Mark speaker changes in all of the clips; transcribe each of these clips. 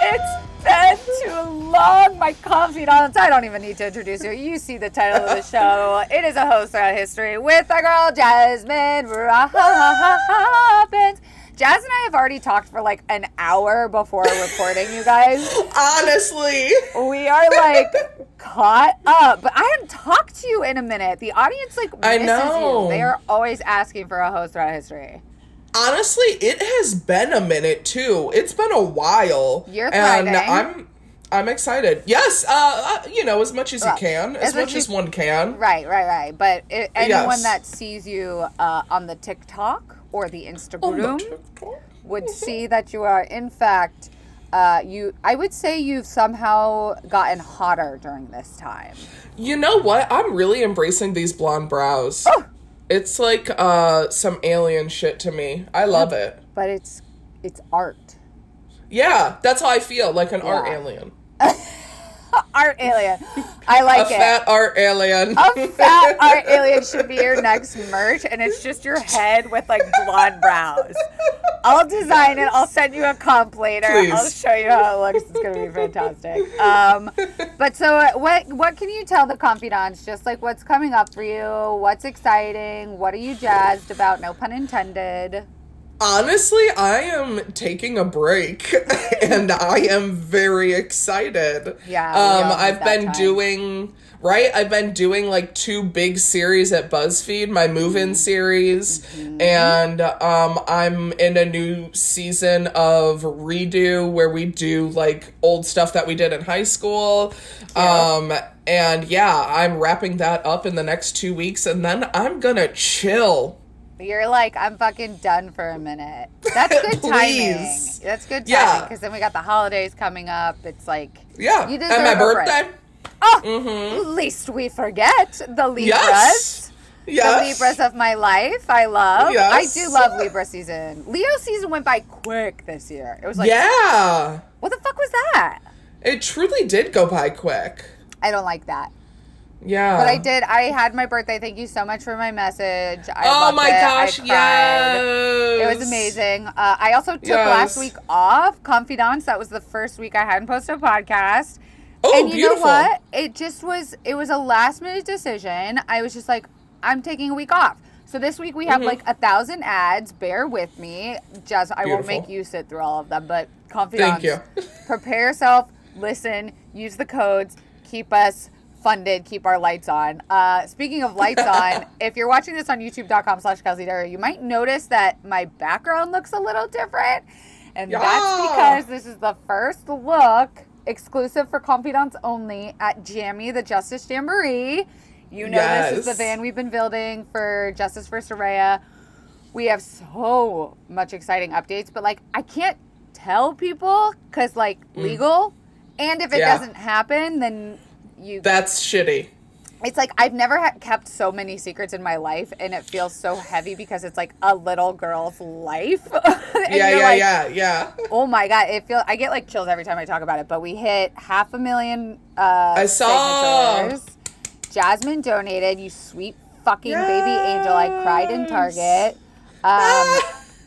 Speaker 1: It's been too long, my confidants. I don't even need to introduce you. You see the title of the show. It is a host throughout history with our girl, Jazzmyne Robbins. Jazz and I have already talked for like an hour before recording, you guys.
Speaker 2: Honestly.
Speaker 1: We are like caught up. But I haven't talked to you in a minute. The audience like misses you. They are always asking for a host throughout history.
Speaker 2: Honestly, it has been a minute too. It's been a while.
Speaker 1: You're thriving.
Speaker 2: And I'm excited. Yes, as much as you can. As much as one can.
Speaker 1: Right. But anyone that sees you on the TikTok or the Instagram would see that you are, in fact, I would say you've somehow gotten hotter during this time.
Speaker 2: You know what? I'm really embracing these blonde brows.
Speaker 1: Oh!
Speaker 2: It's like some alien shit to me. I love it.
Speaker 1: But it's art.
Speaker 2: Yeah, that's how I feel, like an art alien.
Speaker 1: Art alien. I like it.
Speaker 2: A fat art alien.
Speaker 1: A fat art alien should be your next merch, and it's just your head with like blonde brows. I'll design it. I'll send you a comp later.
Speaker 2: Please.
Speaker 1: I'll show you how it looks. It's gonna be fantastic. But so what can you tell the confidants? Just like what's coming up for you? What's exciting? What are you jazzed about? No pun intended.
Speaker 2: Honestly, I am taking a break, and I am very excited.
Speaker 1: Yeah,
Speaker 2: I've been doing like 2 big series at BuzzFeed, my move-in series, and I'm in a new season of Redo where we do like old stuff that we did in high school. And yeah, I'm wrapping that up in the next 2 weeks, and then I'm gonna chill.
Speaker 1: You're like, I'm fucking done for a minute. That's good timing. That's good timing, because then we got the holidays coming up. It's like, you deserve
Speaker 2: and my
Speaker 1: a
Speaker 2: birthday.
Speaker 1: break. Oh, least we forget the Libras.
Speaker 2: Yes.
Speaker 1: The Libras of my life, I love.
Speaker 2: Yes.
Speaker 1: I do love Libra season. Leo season went by quick this year. It was like, what the fuck was that?
Speaker 2: It truly did go by quick.
Speaker 1: I don't like that.
Speaker 2: Yeah.
Speaker 1: But I had my birthday. Thank you so much for my message. I loved
Speaker 2: my
Speaker 1: it.
Speaker 2: gosh,
Speaker 1: I cried.
Speaker 2: yes.
Speaker 1: It was amazing. I also took last week off. Confidants, that was the first week I hadn't posted a podcast.
Speaker 2: Oh,
Speaker 1: and you
Speaker 2: beautiful.
Speaker 1: know what? It was a last minute decision. I was just like, I'm taking a week off. So this week we have like 1,000 ads. Bear with me. Just I won't make you sit through all of them, but confidants.
Speaker 2: Thank you.
Speaker 1: Prepare yourself, listen, use the codes, keep us funded, keep our lights on. Speaking of lights on, if you're watching this on youtube.com/kelsey, you might notice that my background looks a little different. And that's because this is the first look, exclusive for confidants only, at Jammy, the Justice Jamboree. You know this is the van we've been building for Justice for Soraya. We have so much exciting updates, but like I can't tell people because like legal. And if it doesn't happen, then that's
Speaker 2: shitty.
Speaker 1: It's like I've never kept so many secrets in my life, and it feels so heavy because it's like a little girl's life.
Speaker 2: Yeah.
Speaker 1: Oh my god, I get like chills every time I talk about it. But we hit 500,000
Speaker 2: I saw
Speaker 1: signatures. Jasmine donated. You sweet fucking baby angel. I cried in Target.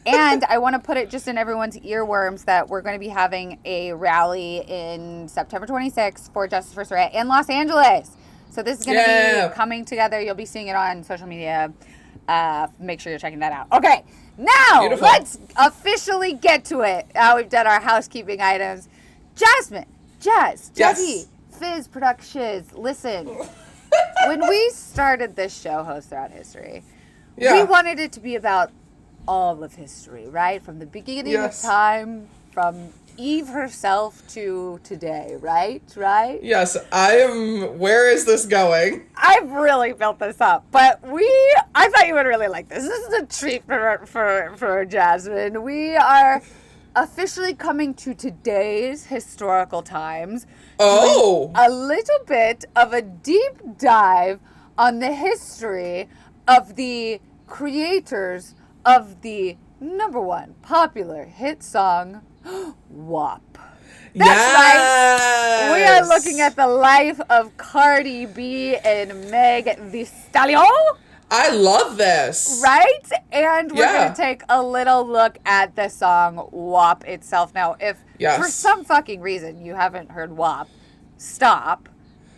Speaker 1: And I want to put it just in everyone's earworms that we're going to be having a rally in September 26th for Justice for Soraya in Los Angeles. So this is going to be coming together. You'll be seeing it on social media. Make sure you're checking that out. Okay, now let's officially get to it. Now we've done our housekeeping items. Jasmine, Jazzy, Fizz Productions. Listen, when we started this show, Host Throughout History, we wanted it to be about all of history, right? From the beginning of time, from Eve herself to today, right?
Speaker 2: Yes, where is this going?
Speaker 1: I've really built this up, but I thought you would really like this. This is a treat for Jasmine. We are officially coming to today's historical times.
Speaker 2: Oh!
Speaker 1: A little bit of a deep dive on the history of the creators of the #1 popular hit song, WAP. That's right. We are looking at the life of Cardi B and Meg Thee Stallion.
Speaker 2: I love this.
Speaker 1: Right? And we're going to take a little look at the song WAP itself. Now, if for some fucking reason you haven't heard WAP, stop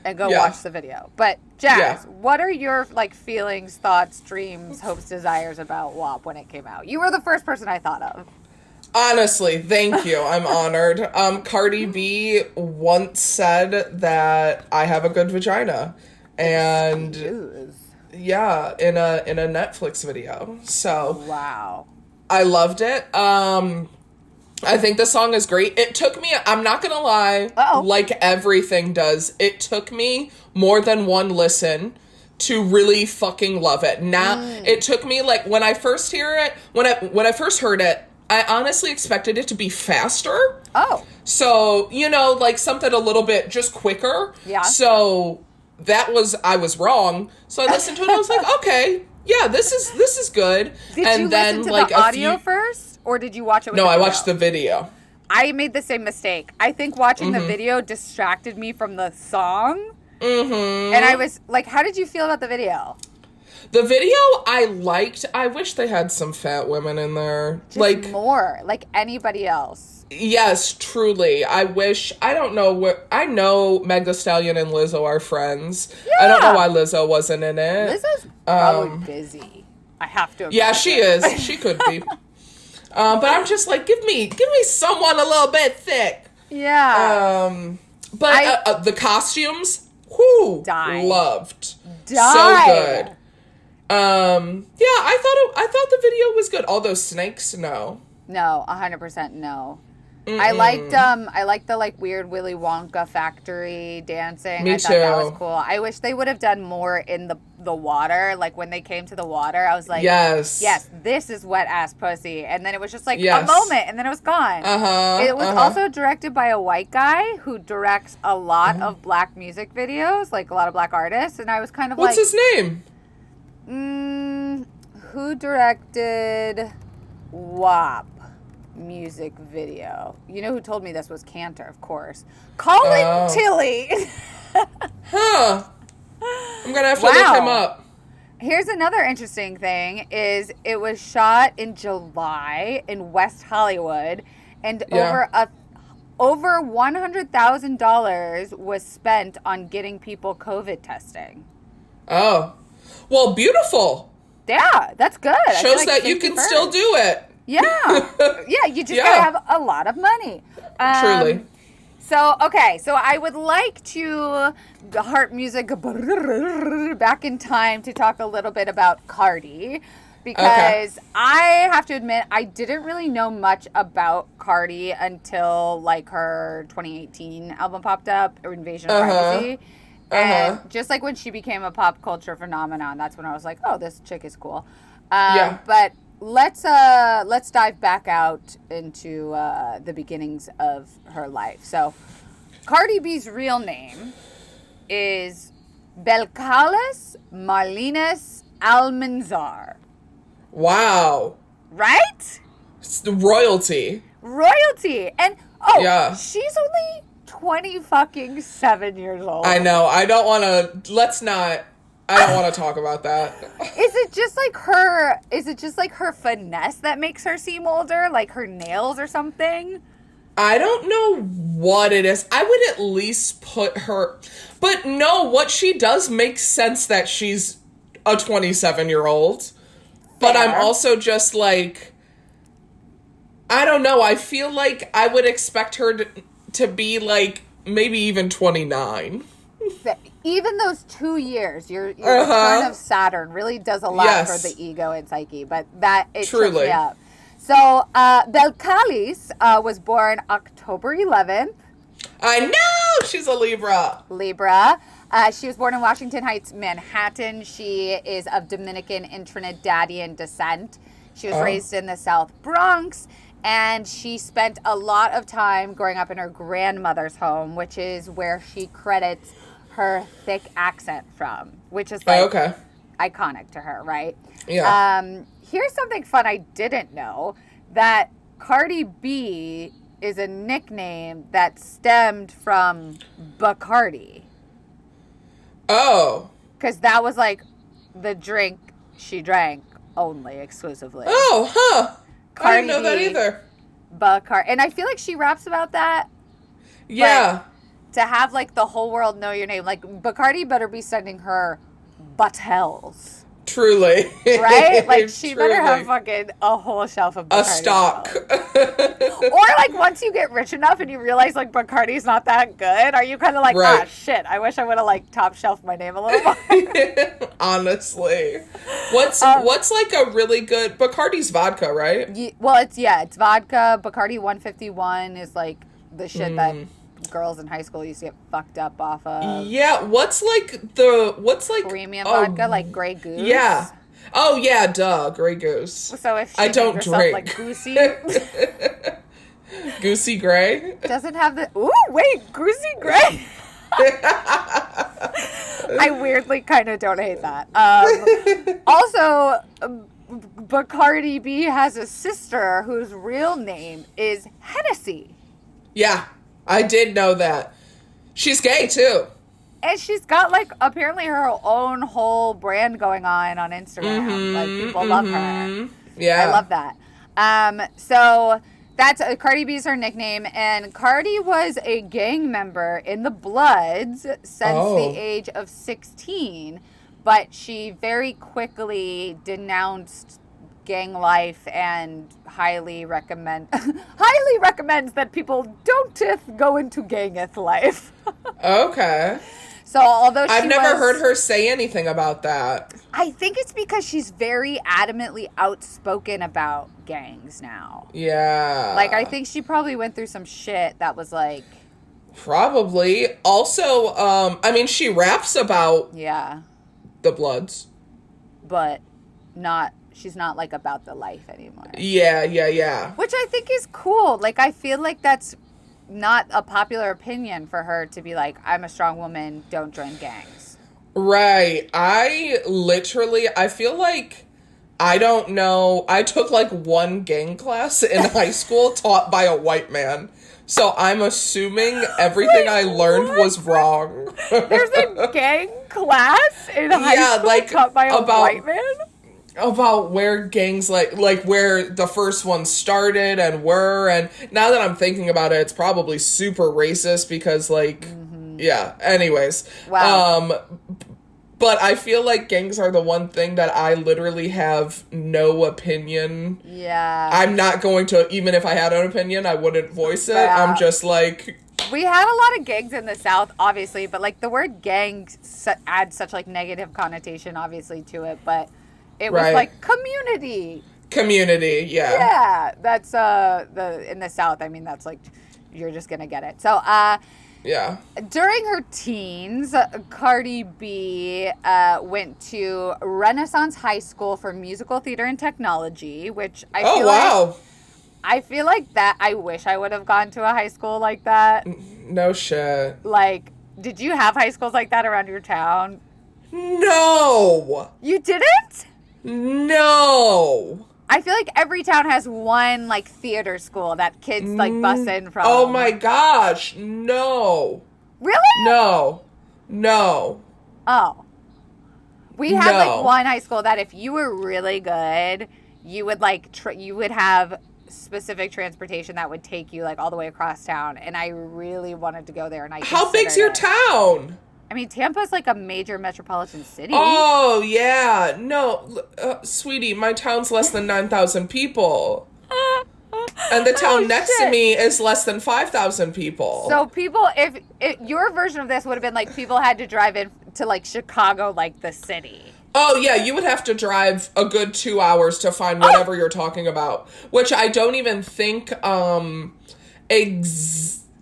Speaker 1: and go watch the video. But Jazz, what are your like feelings, thoughts, dreams, hopes, desires about WAP when it came out? You were the first person I thought of.
Speaker 2: Honestly, thank you. I'm honored. Cardi B once said that I have a good vagina. And yeah, in a Netflix video. So
Speaker 1: wow.
Speaker 2: I loved it. I think the song is great. It took me, I'm not gonna lie, like everything does, it took me more than one listen to really fucking love it. Now, it took me like when I first heard it, I honestly expected it to be faster.
Speaker 1: Oh.
Speaker 2: So, you know, like something a little bit just quicker.
Speaker 1: Yeah.
Speaker 2: So I was wrong. So I listened to it and I was like, okay, yeah, this is good.
Speaker 1: Did you listen to the audio first? Or did you watch it with the video?
Speaker 2: No, I watched the video.
Speaker 1: I made the same mistake. I think watching the video distracted me from the song. Mm-hmm. And I was like, how did you feel about the video?
Speaker 2: The video I liked. I wish they had some fat women in there.
Speaker 1: Just like more, like anybody else.
Speaker 2: Yes, truly. I wish. I don't know what. I know Meg Thee Stallion and Lizzo are friends. Yeah. I don't know why Lizzo wasn't in it.
Speaker 1: Lizzo's probably busy. I have to.
Speaker 2: Yeah, she is. She could be. But I'm just like, give me someone a little bit thick.
Speaker 1: Yeah.
Speaker 2: But the costumes, loved.
Speaker 1: Died.
Speaker 2: So good. Yeah, I thought the video was good. All those snakes, no.
Speaker 1: No, 100% no. I liked the like weird Willy Wonka factory dancing.
Speaker 2: Me
Speaker 1: I thought that was cool. I wish they would have done more in the water. Like when they came to the water, I was like, yes, this is wet ass pussy. And then it was just like a moment, and then it was gone. It was also directed by a white guy who directs a lot of black music videos, like a lot of black artists. And I was kind of
Speaker 2: what's his name?
Speaker 1: Who directed WAP music video? You know who told me this was Cantor, of course. Colin Tilley.
Speaker 2: Huh. I'm gonna have to look him up.
Speaker 1: Here's another interesting thing is it was shot in July in West Hollywood, and over $100,000 was spent on getting people COVID testing.
Speaker 2: Oh. Well, beautiful.
Speaker 1: Yeah, that's good.
Speaker 2: Shows that you can still do it.
Speaker 1: Yeah. Yeah, you just gotta have a lot of money.
Speaker 2: Truly.
Speaker 1: So I would like to heart music back in time to talk a little bit about Cardi, because I have to admit I didn't really know much about Cardi until like her 2018 album popped up, Invasion of Privacy. And just like when she became a pop culture phenomenon, that's when I was like, oh, this chick is cool. But let's dive back out into the beginnings of her life. So Cardi B's real name is Belcalis Marlenis Almanzar.
Speaker 2: Wow.
Speaker 1: Right?
Speaker 2: It's the royalty.
Speaker 1: And she's only 27 years old.
Speaker 2: I know. I don't want to talk about that.
Speaker 1: Is it just like her finesse that makes her seem older? Like her nails or something?
Speaker 2: I don't know what it is. I would at least put her... But no, what she does makes sense that she's a 27-year-old. But I'm also just like... I don't know. I feel like I would expect her to be like maybe even 29.
Speaker 1: Even those 2 years, your return of Saturn really does a lot for the ego and psyche, but it trips me up. So Belcalis was born October 11th.
Speaker 2: I know! She's a Libra.
Speaker 1: She was born in Washington Heights, Manhattan. She is of Dominican and Trinidadian descent. She was raised in the South Bronx. And she spent a lot of time growing up in her grandmother's home, which is where she credits her thick accent from, which is like iconic to her, right?
Speaker 2: Yeah.
Speaker 1: Here's something fun I didn't know, that Cardi B is a nickname that stemmed from Bacardi.
Speaker 2: Oh.
Speaker 1: Because that was like the drink she drank only exclusively.
Speaker 2: Oh, huh. I didn't know that
Speaker 1: Cardi B,
Speaker 2: either.
Speaker 1: Bacardi. And I feel like she raps about that.
Speaker 2: Yeah.
Speaker 1: To have, like, the whole world know your name. Like, Bacardi better be sending her buttels.
Speaker 2: Truly.
Speaker 1: Right? Like, she
Speaker 2: Truly.
Speaker 1: better have fucking a whole shelf of Bacardi.
Speaker 2: A stock.
Speaker 1: Or, like, once you get rich enough and you realize, like, Bacardi's not that good, are you kind of like,
Speaker 2: Right.
Speaker 1: shit, I wish I would have, like, top shelfed my name a little more.
Speaker 2: Honestly. What's like a really good... Bacardi's vodka, right?
Speaker 1: It's vodka. Bacardi 151 is, like, the shit that girls in high school used to get fucked up off of.
Speaker 2: Yeah, what's like
Speaker 1: premium vodka, like Grey Goose.
Speaker 2: Yeah. Oh yeah, duh, Grey Goose.
Speaker 1: So if she
Speaker 2: I don't
Speaker 1: named herself,
Speaker 2: drink.
Speaker 1: like Goosey,
Speaker 2: Goosey Grey.
Speaker 1: doesn't have the. Ooh, wait, Goosey Grey. I weirdly kind of don't hate that. Also, Bacardi B has a sister whose real name is Hennessy.
Speaker 2: Yeah, I did know that. She's gay too.
Speaker 1: And she's got, like, apparently her own whole brand going on Instagram. Like, people love her.
Speaker 2: Yeah.
Speaker 1: I love that. So that's Cardi B's her nickname. And Cardi was a gang member in the Bloods since the age of 16. But she very quickly denounced gang life and highly recommends that people don't go into gangeth life.
Speaker 2: Okay.
Speaker 1: So although
Speaker 2: I've never heard her say anything about that.
Speaker 1: I think it's because she's very adamantly outspoken about gangs now.
Speaker 2: Yeah.
Speaker 1: Like, I think she probably went through some shit that was like...
Speaker 2: Probably. Also, I mean, she raps about the Bloods.
Speaker 1: But she's not, like, about the life anymore.
Speaker 2: Yeah.
Speaker 1: Which I think is cool. Like, I feel like that's not a popular opinion for her to be like, I'm a strong woman, don't join gangs.
Speaker 2: Right. I feel like, I don't know, I took like one gang class in high school taught by a white man. So I'm assuming everything I learned was wrong.
Speaker 1: There's a gang class in high school taught by a white man?
Speaker 2: About where gangs, like where the first ones started and were, and now that I'm thinking about it, it's probably super racist because, like, yeah, anyways.
Speaker 1: Wow.
Speaker 2: But I feel like gangs are the one thing that I literally have no opinion.
Speaker 1: Yeah.
Speaker 2: I'm not going to, even if I had an opinion, I wouldn't voice it.
Speaker 1: Yeah.
Speaker 2: I'm just like...
Speaker 1: We had a lot of gangs in the South, obviously, but, like, the word gang adds such, like, negative connotation, obviously, to it, but... It was like community.
Speaker 2: Community, yeah.
Speaker 1: Yeah, that's in the South. I mean, that's like you're just gonna get it. So,
Speaker 2: yeah. During
Speaker 1: her teens, Cardi B went to Renaissance High School for Musical Theater and Technology, which I feel like that. I wish I would have gone to a high school like that.
Speaker 2: No shit.
Speaker 1: Like, did you have high schools like that around your town?
Speaker 2: No.
Speaker 1: You didn't?
Speaker 2: No.
Speaker 1: I feel like every town has one, like, theater school that kids, like, bus in from.
Speaker 2: Oh, my gosh. No.
Speaker 1: Really?
Speaker 2: No.
Speaker 1: Oh. We had, like, one high school that if you were really good, you would, like, you would have specific transportation that would take you, like, all the way across town. And I really wanted to go there. And
Speaker 2: How big's your town?
Speaker 1: I mean, Tampa's like a major metropolitan city.
Speaker 2: Oh, yeah. No, sweetie, my town's less than 9,000 people. And the town next to me is less than 5,000 people.
Speaker 1: So people, if your version of this would have been like people had to drive in to like Chicago, like the city.
Speaker 2: Oh, yeah, you would have to drive a good 2 hours to find whatever you're talking about. Which I don't even think,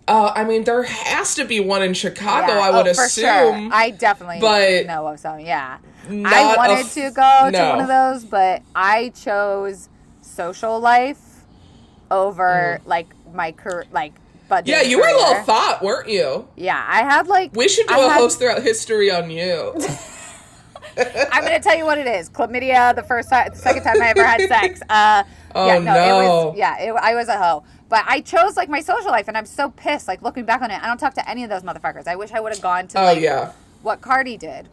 Speaker 2: I mean, there has to be one in Chicago, I would assume.
Speaker 1: Sure. I definitely know of some, yeah. I wanted to go to one of those, but I chose social life over, like, my career, like, budget. Yeah,
Speaker 2: you were a little thought, weren't you?
Speaker 1: Yeah, I had, like...
Speaker 2: We should do a host throughout history on you.
Speaker 1: I'm going to tell you what it is. Chlamydia, the second time I ever had sex.
Speaker 2: I
Speaker 1: was a hoe. But I chose, like, my social life, and I'm so pissed, like, looking back on it. I don't talk to any of those motherfuckers. I wish I would have gone to, what Cardi did.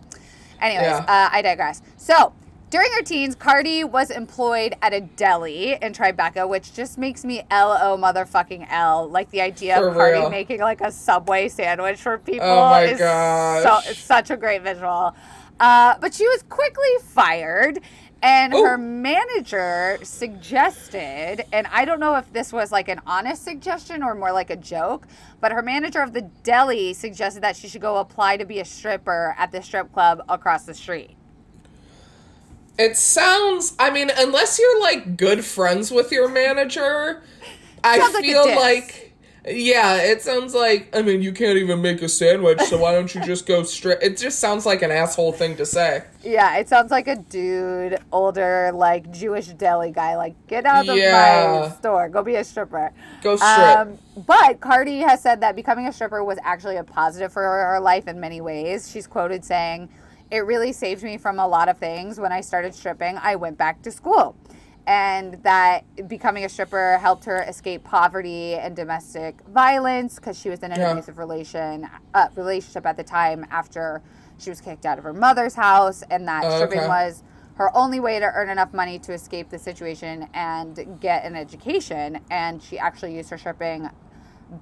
Speaker 1: Anyways, I digress. So, During her teens, Cardi was employed at a deli in Tribeca, which just makes me L-O motherfucking L. Like, the idea
Speaker 2: For
Speaker 1: of Cardi
Speaker 2: real.
Speaker 1: making, like, a Subway sandwich for people
Speaker 2: Oh my
Speaker 1: is
Speaker 2: gosh.
Speaker 1: it's such a great visual. But she was quickly fired, and her manager suggested, and I don't know if this was, like, an honest suggestion or more like a joke, but her manager of the deli suggested that she should go apply to be a stripper at the strip club across the street.
Speaker 2: It sounds, I mean, unless you're, like, good friends with your manager, I feel like, yeah, it sounds like, I mean, you can't even make a sandwich, so why don't you just go straight? It just sounds like an asshole thing to say.
Speaker 1: Yeah, it sounds like a dude, older, like, Jewish deli guy, like, get out of my store, go be a stripper.
Speaker 2: Go strip.
Speaker 1: But Cardi has said that becoming a stripper was actually a positive for her life in many ways. She's quoted saying, "It really saved me from a lot of things. When I started stripping, I went back to school." And that becoming a stripper helped her escape poverty and domestic violence because she was in an abusive relationship at the time after she was kicked out of her mother's house, and that stripping was her only way to earn enough money to escape the situation and get an education. And she actually used her stripping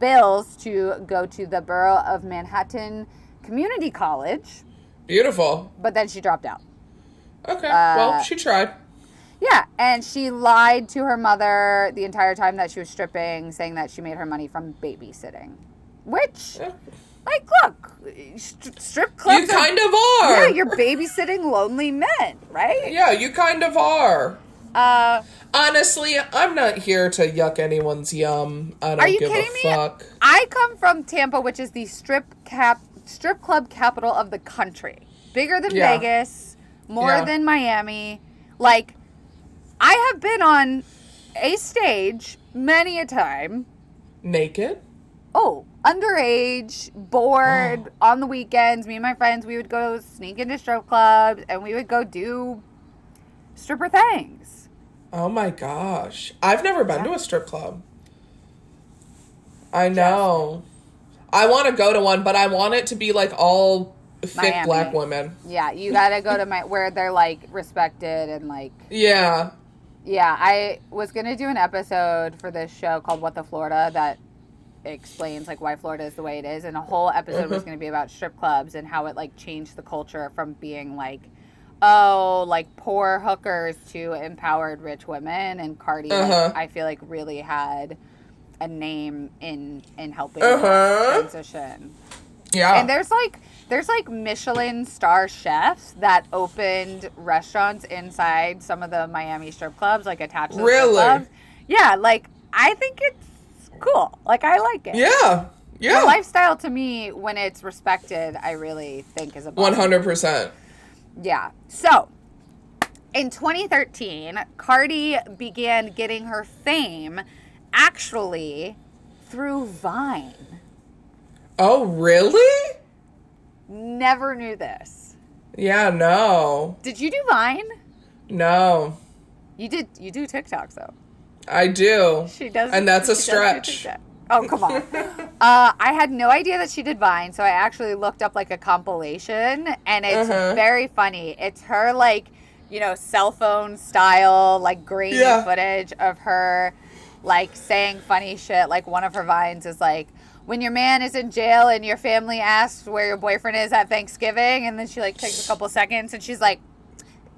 Speaker 1: bills to go to the Borough of Manhattan Community College.
Speaker 2: Beautiful.
Speaker 1: But then she dropped out.
Speaker 2: Okay, well, she tried.
Speaker 1: Yeah, and she lied to her mother the entire time that she was stripping, saying that she made her money from babysitting. Which, like, look, strip clubs
Speaker 2: You kind of are.
Speaker 1: Yeah, you're babysitting lonely men, right?
Speaker 2: Yeah, you kind of are. Honestly, I'm not here to yuck anyone's yum. I don't give a fuck.
Speaker 1: I come from Tampa, which is the strip club capital of the country. Bigger than Vegas, more than Miami. Like, I have been on a stage many a time.
Speaker 2: Naked?
Speaker 1: Oh, underage, bored, on the weekends. Me and my friends, we would go sneak into strip clubs, and we would go do stripper things.
Speaker 2: Oh my gosh. I've never been to a strip club. I know. I want to go to one, but I want it to be like all thick
Speaker 1: Miami.
Speaker 2: Black women.
Speaker 1: Yeah, you gotta go to where they're like respected and like.
Speaker 2: Yeah.
Speaker 1: Yeah, I was gonna do an episode for this show called What the Florida that explains like why Florida is the way it is, and a whole episode was gonna be about strip clubs and how it like changed the culture from being like, oh, like poor hookers to empowered rich women. And Cardi, like, I feel like really had a name in helping transition.
Speaker 2: Yeah.
Speaker 1: And there's like Michelin star chefs that opened restaurants inside some of the Miami strip clubs, like attached to the strip clubs. Yeah, like I think it's cool. Like I like it.
Speaker 2: Yeah. Yeah.
Speaker 1: The lifestyle to me, when it's respected, I really think is a
Speaker 2: 100%.
Speaker 1: Yeah. So, in 2013, Cardi began getting her fame actually through Vine.
Speaker 2: Oh, really?
Speaker 1: Never knew this.
Speaker 2: Yeah, no.
Speaker 1: Did you do Vine?
Speaker 2: No.
Speaker 1: You do TikTok though.
Speaker 2: I do.
Speaker 1: She does.
Speaker 2: And that's a stretch.
Speaker 1: Oh, come on. I had no idea that she did Vine, so I actually looked up like a compilation, and it's very funny. It's her like, you know, cell phone style, like grainy footage of her like saying funny shit. Like one of her Vines is like, when your man is in jail and your family asks where your boyfriend is at Thanksgiving, and then she like takes a couple seconds and she's like,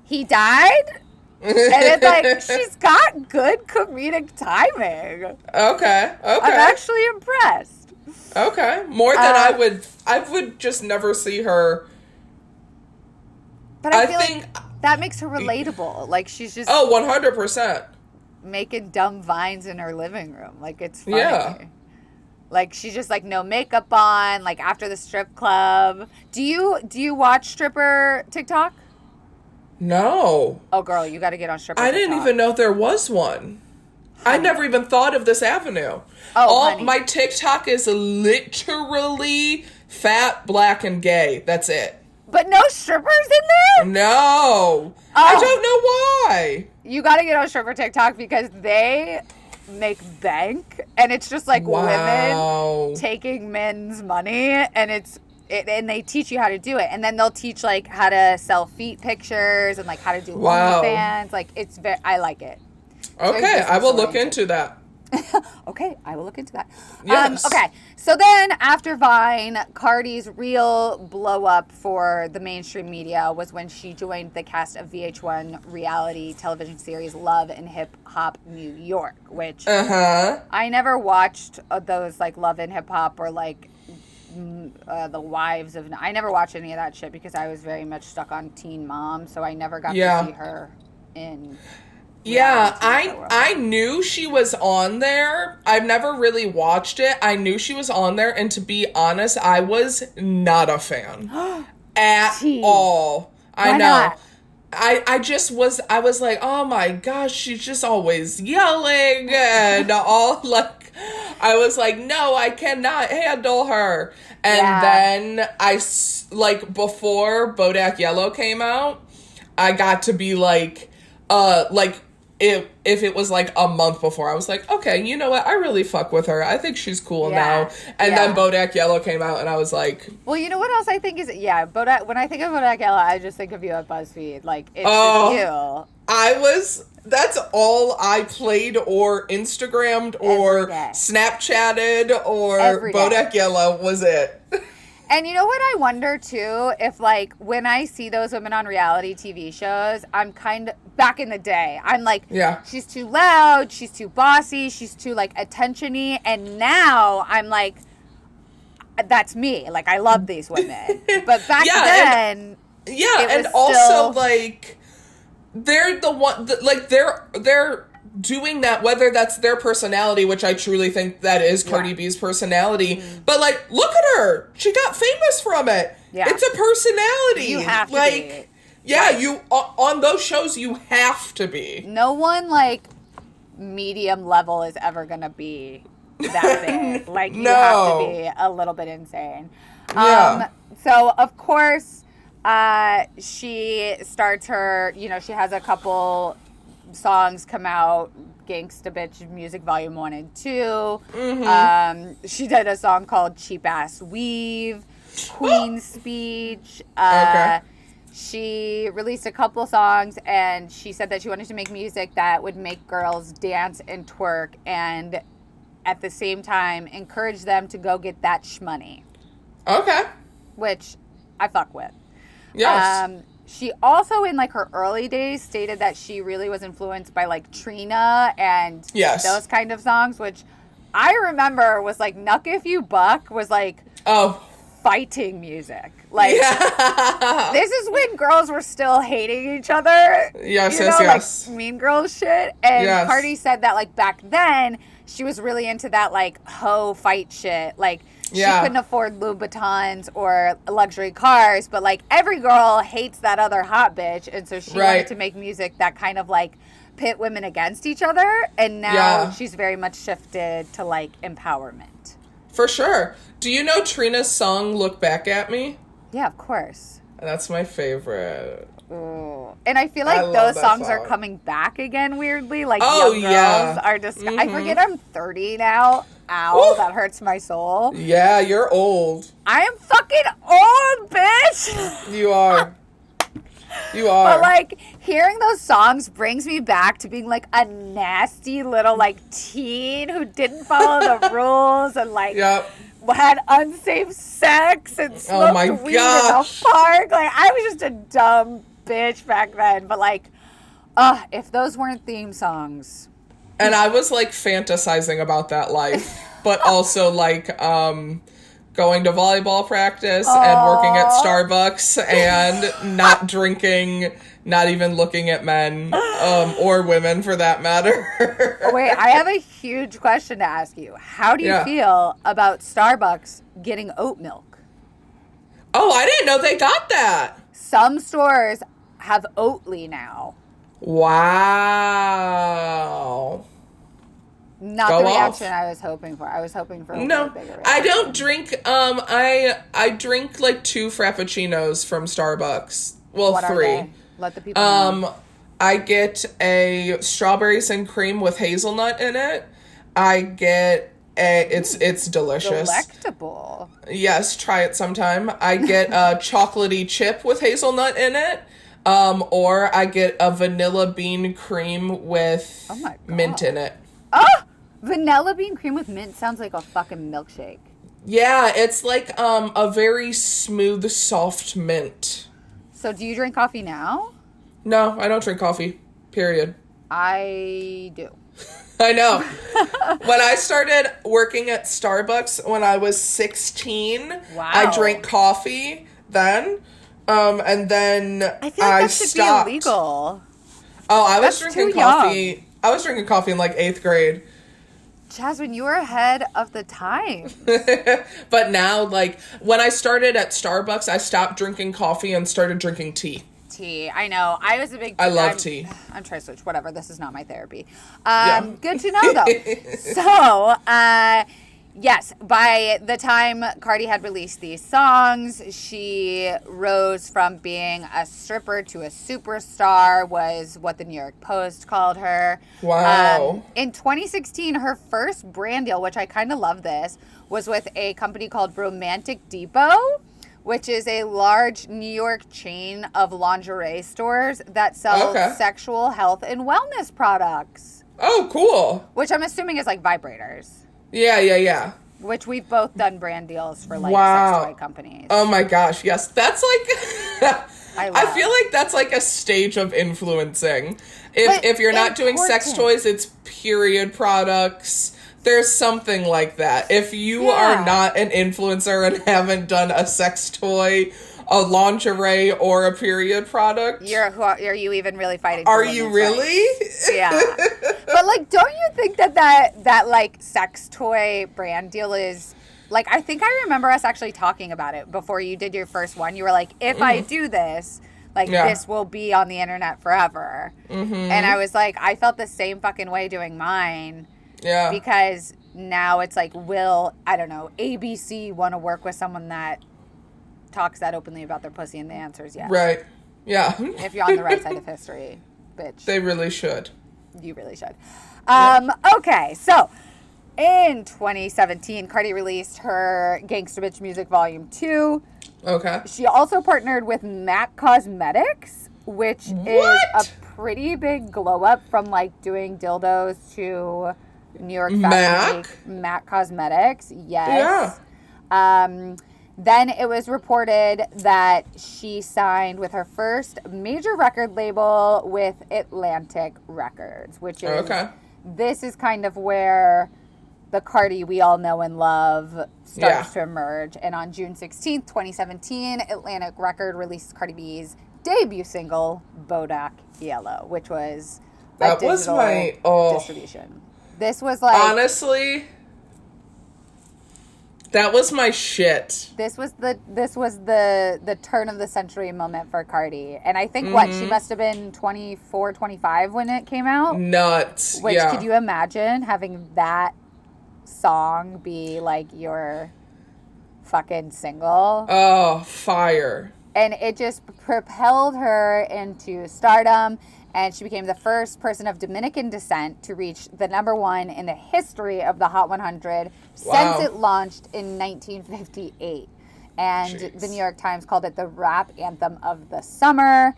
Speaker 1: he died? And it's like, she's got good comedic timing.
Speaker 2: Okay.
Speaker 1: I'm actually impressed.
Speaker 2: Okay. More than I would just never see her.
Speaker 1: But I feel like that makes her relatable. Like she's just
Speaker 2: 100%.
Speaker 1: making dumb vines in her living room. Like it's funny.
Speaker 2: Yeah.
Speaker 1: Like she's just like no makeup on, like after the strip club. Do you watch stripper TikTok?
Speaker 2: No.
Speaker 1: Oh girl, you got to get on stripper
Speaker 2: I
Speaker 1: TikTok.
Speaker 2: didn't even know there was one. I never even thought of this avenue. My TikTok is literally fat, black, and gay. That's it.
Speaker 1: But no strippers in there?
Speaker 2: No. I don't know why.
Speaker 1: You got to get on stripper TikTok because they make bank, and it's just like women taking men's money, and it's and they teach you how to do it, and then they'll teach like how to sell feet pictures and like how to do
Speaker 2: Wow.
Speaker 1: OnlyFans. Like I like it.
Speaker 2: Okay, I will look into that.
Speaker 1: Okay, I will look into that.
Speaker 2: Yes.
Speaker 1: Okay, so then after Vine, Cardi's real blow up for the mainstream media was when she joined the cast of VH1 reality television series Love and Hip Hop New York, which I never watched those like Love and Hip Hop or like the wives of. I never watched any of that shit because I was very much stuck on Teen Mom, so I never got to see her in.
Speaker 2: Yeah, I knew she was on there. I've never really watched it. I knew she was on there, and to be honest, I was not a fan at all. I know.
Speaker 1: Not?
Speaker 2: I was like, oh my gosh, she's just always yelling and all like, I was like, no, I cannot handle her. And then before Bodak Yellow came out, I got to be like, if it was like a month before, I was like, okay, you know what? I really fuck with her. I think she's cool now. And then Bodak Yellow came out, and I was like,
Speaker 1: well, you know what else I think is Bodak. When I think of Bodak Yellow, I just think of you at BuzzFeed. Like it's just you.
Speaker 2: That's all I played or Instagrammed or Snapchatted or Bodak Yellow was it.
Speaker 1: And you know what I wonder too, if like when I see those women on reality TV shows, I'm kind of back in the day. I'm like, she's too loud, she's too bossy, she's too like attention-y, and now I'm like, that's me. Like I love these women, but back then,
Speaker 2: and also like they're the one like they're doing that, whether that's their personality, which I truly think that is Cardi B's personality, but like look at her, she got famous from it. It's a personality.
Speaker 1: You have to
Speaker 2: like be. You on those shows you have to be.
Speaker 1: No one like medium level is ever gonna be that big. Like you have to be a little bit insane. So of course she starts her, she has a couple songs come out, Gangsta Bitch Music Volume 1 and 2. She did a song called Cheap Ass Weave, Queen's Speech. She released a couple songs, and she said that she wanted to make music that would make girls dance and twerk, and at the same time encourage them to go get that shmoney. Okay. Which I fuck with. Yes. She also, in like her early days, stated that she really was influenced by like Trina and those kind of songs, which I remember was like Knuck If You Buck was like fighting music. Like this is when girls were still hating each other. Like Mean Girls shit. And Cardi said that like back then she was really into that like hoe fight shit. Like she couldn't afford Louboutins or luxury cars, but like every girl hates that other hot bitch, and so she wanted to make music that kind of like pit women against each other, and now she's very much shifted to like empowerment.
Speaker 2: For sure. Do you know Trina's song Look Back at Me?
Speaker 1: Yeah, of course.
Speaker 2: That's my favorite.
Speaker 1: Ooh. And I feel like those songs are coming back again weirdly. Like young girls are just I forget I'm 30 now. Ow, that hurts my soul.
Speaker 2: Yeah, you're old.
Speaker 1: I am fucking old, bitch.
Speaker 2: You are. You are.
Speaker 1: But like hearing those songs brings me back to being like a nasty little like teen who didn't follow the rules and like had unsafe sex and smoked weed in the park. Like I was just a dumb bitch back then. But like, if those weren't theme songs.
Speaker 2: And I was like fantasizing about that life, but also like going to volleyball practice and working at Starbucks and not drinking, not even looking at men or women for that matter.
Speaker 1: Wait, I have a huge question to ask you. How do you feel about Starbucks getting oat milk?
Speaker 2: Oh, I didn't know they got that.
Speaker 1: Some stores have Oatly now.
Speaker 2: Wow.
Speaker 1: Not the reaction I was hoping for. I was hoping for a bigger reaction.
Speaker 2: I don't drink, I drink like 2 Frappuccinos from Starbucks. Well,
Speaker 1: what
Speaker 2: 3.
Speaker 1: Are they? Let the people know.
Speaker 2: I get a strawberries and cream with hazelnut in it. I get It's delicious.
Speaker 1: Delectable.
Speaker 2: Yes, try it sometime. I get a chocolatey chip with hazelnut in it. Or I get a vanilla bean cream with mint in it.
Speaker 1: Oh! Vanilla bean cream with mint sounds like a fucking milkshake.
Speaker 2: Yeah, it's like a very smooth, soft mint.
Speaker 1: So do you drink coffee now?
Speaker 2: No, I don't drink coffee. Period.
Speaker 1: I do.
Speaker 2: I know. When I started working at Starbucks when I was 16, I drank coffee then. And then
Speaker 1: I feel like that should
Speaker 2: stopped.
Speaker 1: be illegal.
Speaker 2: Oh, I was
Speaker 1: That's
Speaker 2: drinking
Speaker 1: too
Speaker 2: coffee.
Speaker 1: young.
Speaker 2: I was drinking coffee in like 8th grade.
Speaker 1: Jasmine, you were ahead of the time.
Speaker 2: But now, like, when I started at Starbucks, I stopped drinking coffee and started drinking tea.
Speaker 1: Tea. I know. I was a big...
Speaker 2: I love tea.
Speaker 1: I'm trying to switch. Whatever. This is not my therapy. Good to know, though. So, yes, by the time Cardi had released these songs, she rose from being a stripper to a superstar, was what the New York Post called her.
Speaker 2: Wow.
Speaker 1: In 2016, her first brand deal, which I kind of love this, was with a company called Romantic Depot, which is a large New York chain of lingerie stores that sells sexual health and wellness products.
Speaker 2: Oh, cool.
Speaker 1: Which I'm assuming is like vibrators.
Speaker 2: Yeah.
Speaker 1: Which we've both done brand deals for like sex toy companies.
Speaker 2: Oh my gosh, yes. That's like I feel like that's like a stage of influencing. If you're not doing sex toys, it's period products. There's something like that. If you are not an influencer and haven't done a sex toy, a lingerie, or a period product,
Speaker 1: are you even really fighting?
Speaker 2: Are you really?
Speaker 1: Yeah. But like, don't you think that like sex toy brand deal is like? I think I remember us actually talking about it before you did your first one. You were like, if I do this, like this will be on the internet forever. And I was like, I felt the same fucking way doing mine.
Speaker 2: Yeah.
Speaker 1: Because now it's like, I don't know, ABC want to work with someone that talks that openly about their pussy? And the answer is yes.
Speaker 2: Right. Yeah.
Speaker 1: If you're on the right side of history, bitch.
Speaker 2: They really should.
Speaker 1: You really should. Okay, so in 2017, Cardi released her Gangsta Bitch Music Volume 2.
Speaker 2: Okay.
Speaker 1: She also partnered with MAC Cosmetics, which is a pretty big glow up from like doing dildos to New York Fashion Week. MAC Cosmetics, yes. Yeah. Then it was reported that she signed with her first major record label with Atlantic Records, which is, this is kind of where the Cardi we all know and love starts to emerge. And on June 16th, 2017, Atlantic Record released Cardi B's debut single, Bodak Yellow, which was
Speaker 2: that was my
Speaker 1: distribution. This was like,
Speaker 2: honestly, that was my shit.
Speaker 1: This was the turn of the century moment for Cardi. And I think she must have been 24, 25 when it came out.
Speaker 2: Nuts.
Speaker 1: Which could you imagine having that song be like your fucking single?
Speaker 2: Oh, fire.
Speaker 1: And it just propelled her into stardom. And she became the first person of Dominican descent to reach the #1 in the history of the Hot 100 since it launched in 1958. And the New York Times called it the rap anthem of the summer.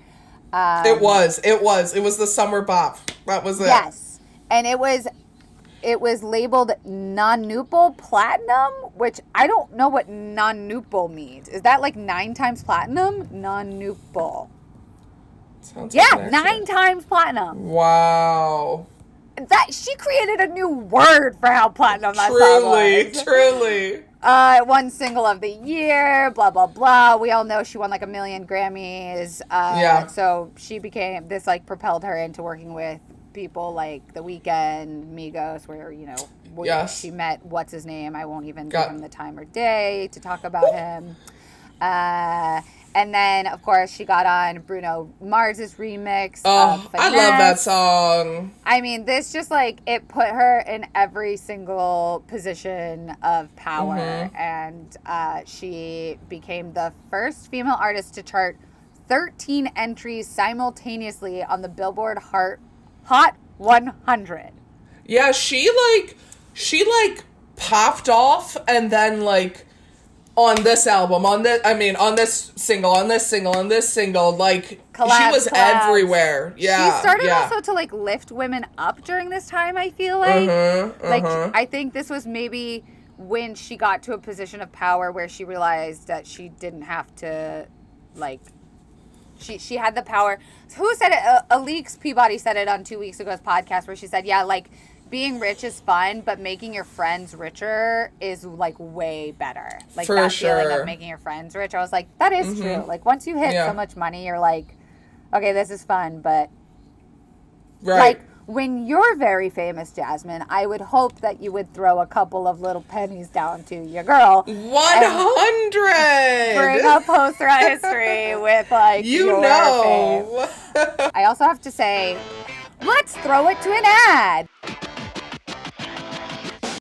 Speaker 2: It was the summer bop. That was it.
Speaker 1: Yes. And it was labeled non-nupal platinum, which I don't know what non-nupal means. Is that like 9 times platinum? Non-nupal.
Speaker 2: Sounds like
Speaker 1: 9 times platinum.
Speaker 2: Wow.
Speaker 1: That she created a new word for how platinum that song was.
Speaker 2: Truly.
Speaker 1: Won single of the year, blah, blah, blah. We all know she won like 1 million Grammys. So she became, this like propelled her into working with people like The Weeknd, Migos, where, you know, she met, what's his name? I won't even give him the time or day to talk about him. And then, of course, she got on Bruno Mars's remix of Finesse.
Speaker 2: I love that song.
Speaker 1: I mean, this just, like, it put her in every single position of power. And she became the first female artist to chart 13 entries simultaneously on the Billboard Hot 100.
Speaker 2: Yeah, she popped off, and then like on this album, on this single, like
Speaker 1: Collabs,
Speaker 2: she was
Speaker 1: collabs.
Speaker 2: everywhere. Yeah,
Speaker 1: she started also to like lift women up during this time. I feel like, I think this was maybe when she got to a position of power where she realized that she didn't have to, like, she had the power. Who said it? Alix Peabody said it on 2 weeks ago's podcast where she said, yeah, like, being rich is fun, but making your friends richer is, like, way better. Like,
Speaker 2: For
Speaker 1: that
Speaker 2: sure.
Speaker 1: feeling of making your friends rich, I was like, that is true. Like, once you hit so much money, you're like, okay, this is fun, but, like, when you're very famous, Jasmine, I would hope that you would throw a couple of little pennies down to your girl.
Speaker 2: 100!
Speaker 1: Bring a poster on history with, like, your fame. I also have to say, let's throw it to an ad.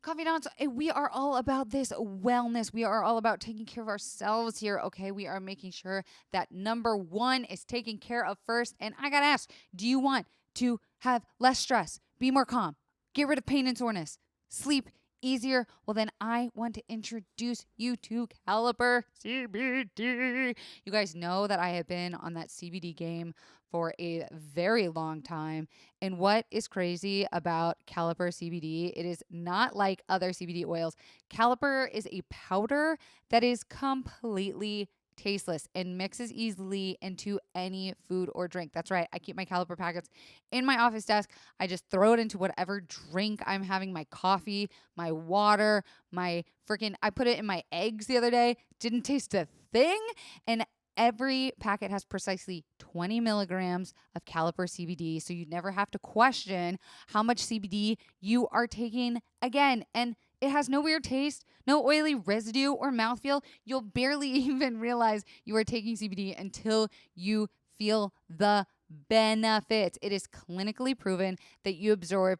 Speaker 1: Confidants, we are all about this wellness. We are all about taking care of ourselves here, okay? We are making sure that number one is taken care of first. And I gotta ask, do you want to have less stress, be more calm, get rid of pain and soreness, sleep easier? Well, then I want to introduce you to Caliper CBD. You guys know that I have been on that CBD game for a very long time. And what is crazy about Caliper CBD, it is not like other CBD oils. Caliper is a powder that is completely tasteless and mixes easily into any food or drink. That's right. I keep my Caliper packets in my office desk. I just throw it into whatever drink I'm having, my coffee, my water, I put it in my eggs the other day. Didn't taste a thing. And every packet has precisely 20 milligrams of Caliper CBD, so you never have to question how much CBD you are taking again. And it has no weird taste, no oily residue or mouthfeel. You'll barely even realize you are taking CBD until you feel the benefits. It is clinically proven that you absorb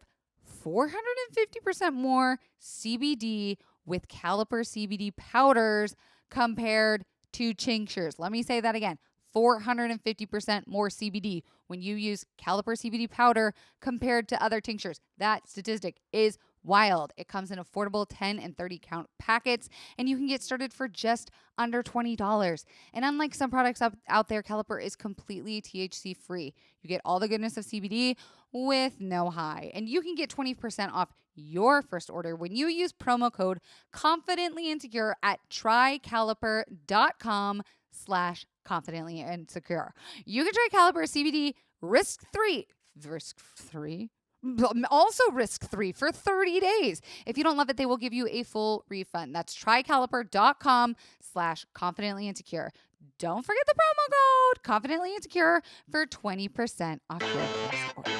Speaker 1: 450% more CBD with Caliper CBD powders compared to tinctures. Let me say that again. 450% more CBD when you use Caliper CBD powder compared to other tinctures. That statistic is wild. It comes in affordable 10 and 30 count packets, and you can get started for just under $20. And unlike some products out there, Caliper is completely THC free. You get all the goodness of CBD with no high. And you can get 20% off your first order when you use promo code confidently insecure at trycaliper.com/confidently insecure. You can try Caliper CBD risk-free, also risk-free for 30 days. If you don't love it, they will give you a full refund. That's trycaliper.com/confidently insecure. Don't forget the promo code confidently insecure for 20% off your first order.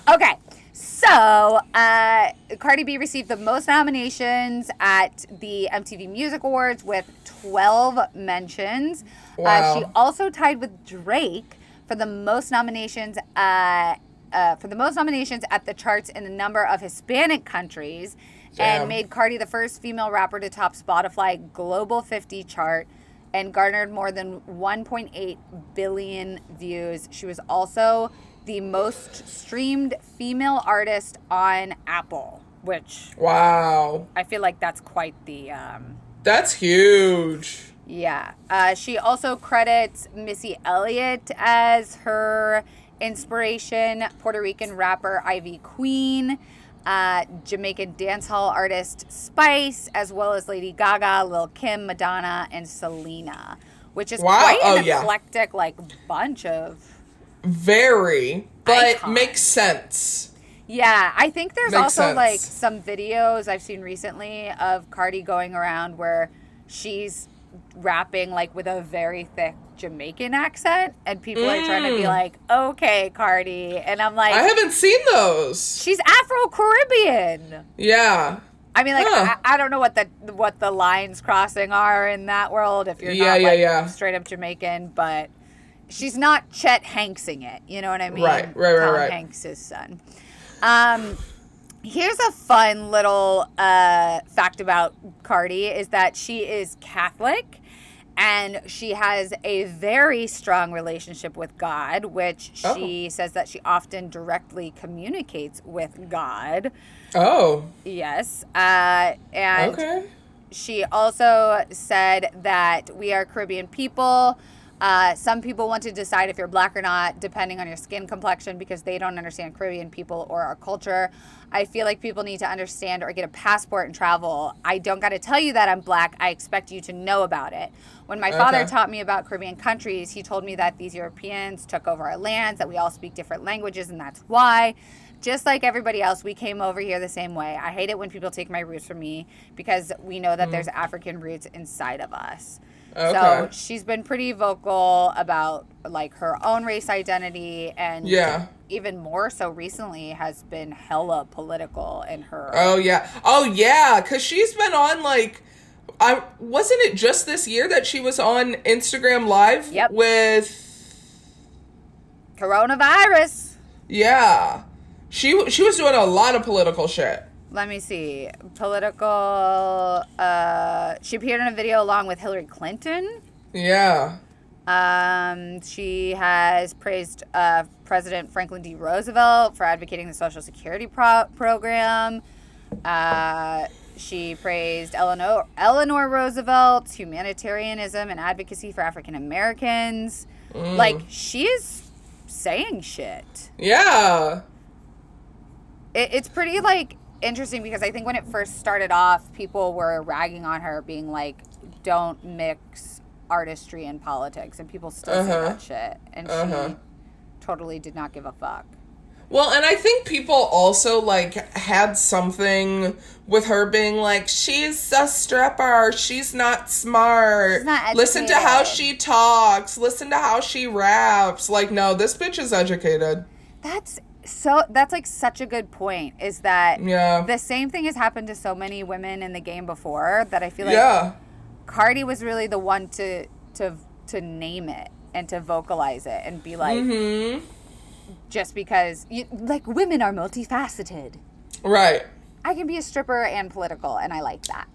Speaker 1: Okay. So, Cardi B received the most nominations at the MTV Music Awards with 12 mentions.
Speaker 2: Wow.
Speaker 1: She also tied with Drake for the most nominations at the charts in a number of Hispanic countries.
Speaker 2: Damn.
Speaker 1: And made Cardi the first female rapper to top Spotify Global 50 chart and garnered more than 1.8 billion views. She was also the most streamed female artist on Apple, which
Speaker 2: wow,
Speaker 1: I feel like that's quite the
Speaker 2: that's huge.
Speaker 1: Yeah. She also credits Missy Elliott as her inspiration, Puerto Rican rapper Ivy Queen, Jamaican dancehall artist Spice, as well as Lady Gaga, Lil' Kim, Madonna, and Selena, which is quite an eclectic bunch of
Speaker 2: very, but
Speaker 1: icons.
Speaker 2: Makes sense.
Speaker 1: Yeah, I think there's
Speaker 2: Makes
Speaker 1: also
Speaker 2: sense.
Speaker 1: some videos I've seen recently of Cardi going around where she's rapping with a very thick Jamaican accent, and people are trying to be like, okay, Cardi, and I'm like,
Speaker 2: I haven't seen those.
Speaker 1: She's Afro-Caribbean.
Speaker 2: Yeah.
Speaker 1: I mean, I don't know what the lines crossing are in that world if you're not straight up Jamaican, but she's not Chet Hanksing it. You know what I mean?
Speaker 2: Right.
Speaker 1: Tom Hanks' son. Here's a fun little fact about Cardi is that she is Catholic, And she has a very strong relationship with God, which she says that she often directly communicates with God.
Speaker 2: Oh.
Speaker 1: Yes. And she also said that we are Caribbean people. Some people want to decide if you're black or not, depending on your skin complexion, because they don't understand Caribbean people or our culture. I feel like people need to understand or get a passport and travel. I don't got to tell you that I'm black. I expect you to know about it. When my father taught me about Caribbean countries, he told me that these Europeans took over our lands, that we all speak different languages, and that's why. Just like everybody else, we came over here the same way. I hate it when people take my roots from me because we know that there's African roots inside of us. So she's been pretty vocal about like her own race identity, and even more so recently has been hella political in her.
Speaker 2: Oh yeah, because she's been on like, wasn't it just this year that she was on Instagram Live with
Speaker 1: coronavirus?
Speaker 2: Yeah, she was doing a lot of political shit.
Speaker 1: Let me see. Political. She appeared in a video along with Hillary Clinton.
Speaker 2: Yeah.
Speaker 1: She has praised President Franklin D. Roosevelt for advocating the Social Security program. She praised Eleanor Roosevelt's humanitarianism and advocacy for African Americans. Like, she is saying shit.
Speaker 2: Yeah.
Speaker 1: It's pretty, like, interesting because I think when it first started off, people were ragging on her, being like, don't mix artistry and politics, and people still say that shit, and she totally did not give a fuck.
Speaker 2: Well, and I think people also, like, had something with her being like, she's a stripper, she's not smart,
Speaker 1: she's not educated.
Speaker 2: Listen to how she talks, listen to how she raps. Like, no, this bitch is educated.
Speaker 1: That's like such a good point, is that the same thing has happened to so many women in the game before that I feel like Cardi was really the one to name it and to vocalize it and be like, just because like women are multifaceted.
Speaker 2: Right.
Speaker 1: I can be a stripper and political, and I like that.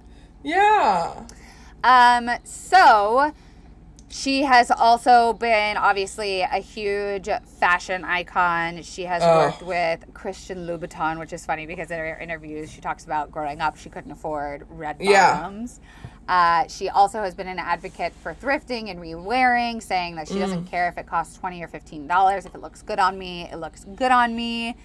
Speaker 2: Yeah.
Speaker 1: So she has also been, obviously, a huge fashion icon. She has worked with Christian Louboutin, which is funny because in her interviews, she talks about growing up, she couldn't afford red bottoms. She also has been an advocate for thrifting and re-wearing, saying that she doesn't care if it costs $20 or $15. If it looks good on me, it looks good on me.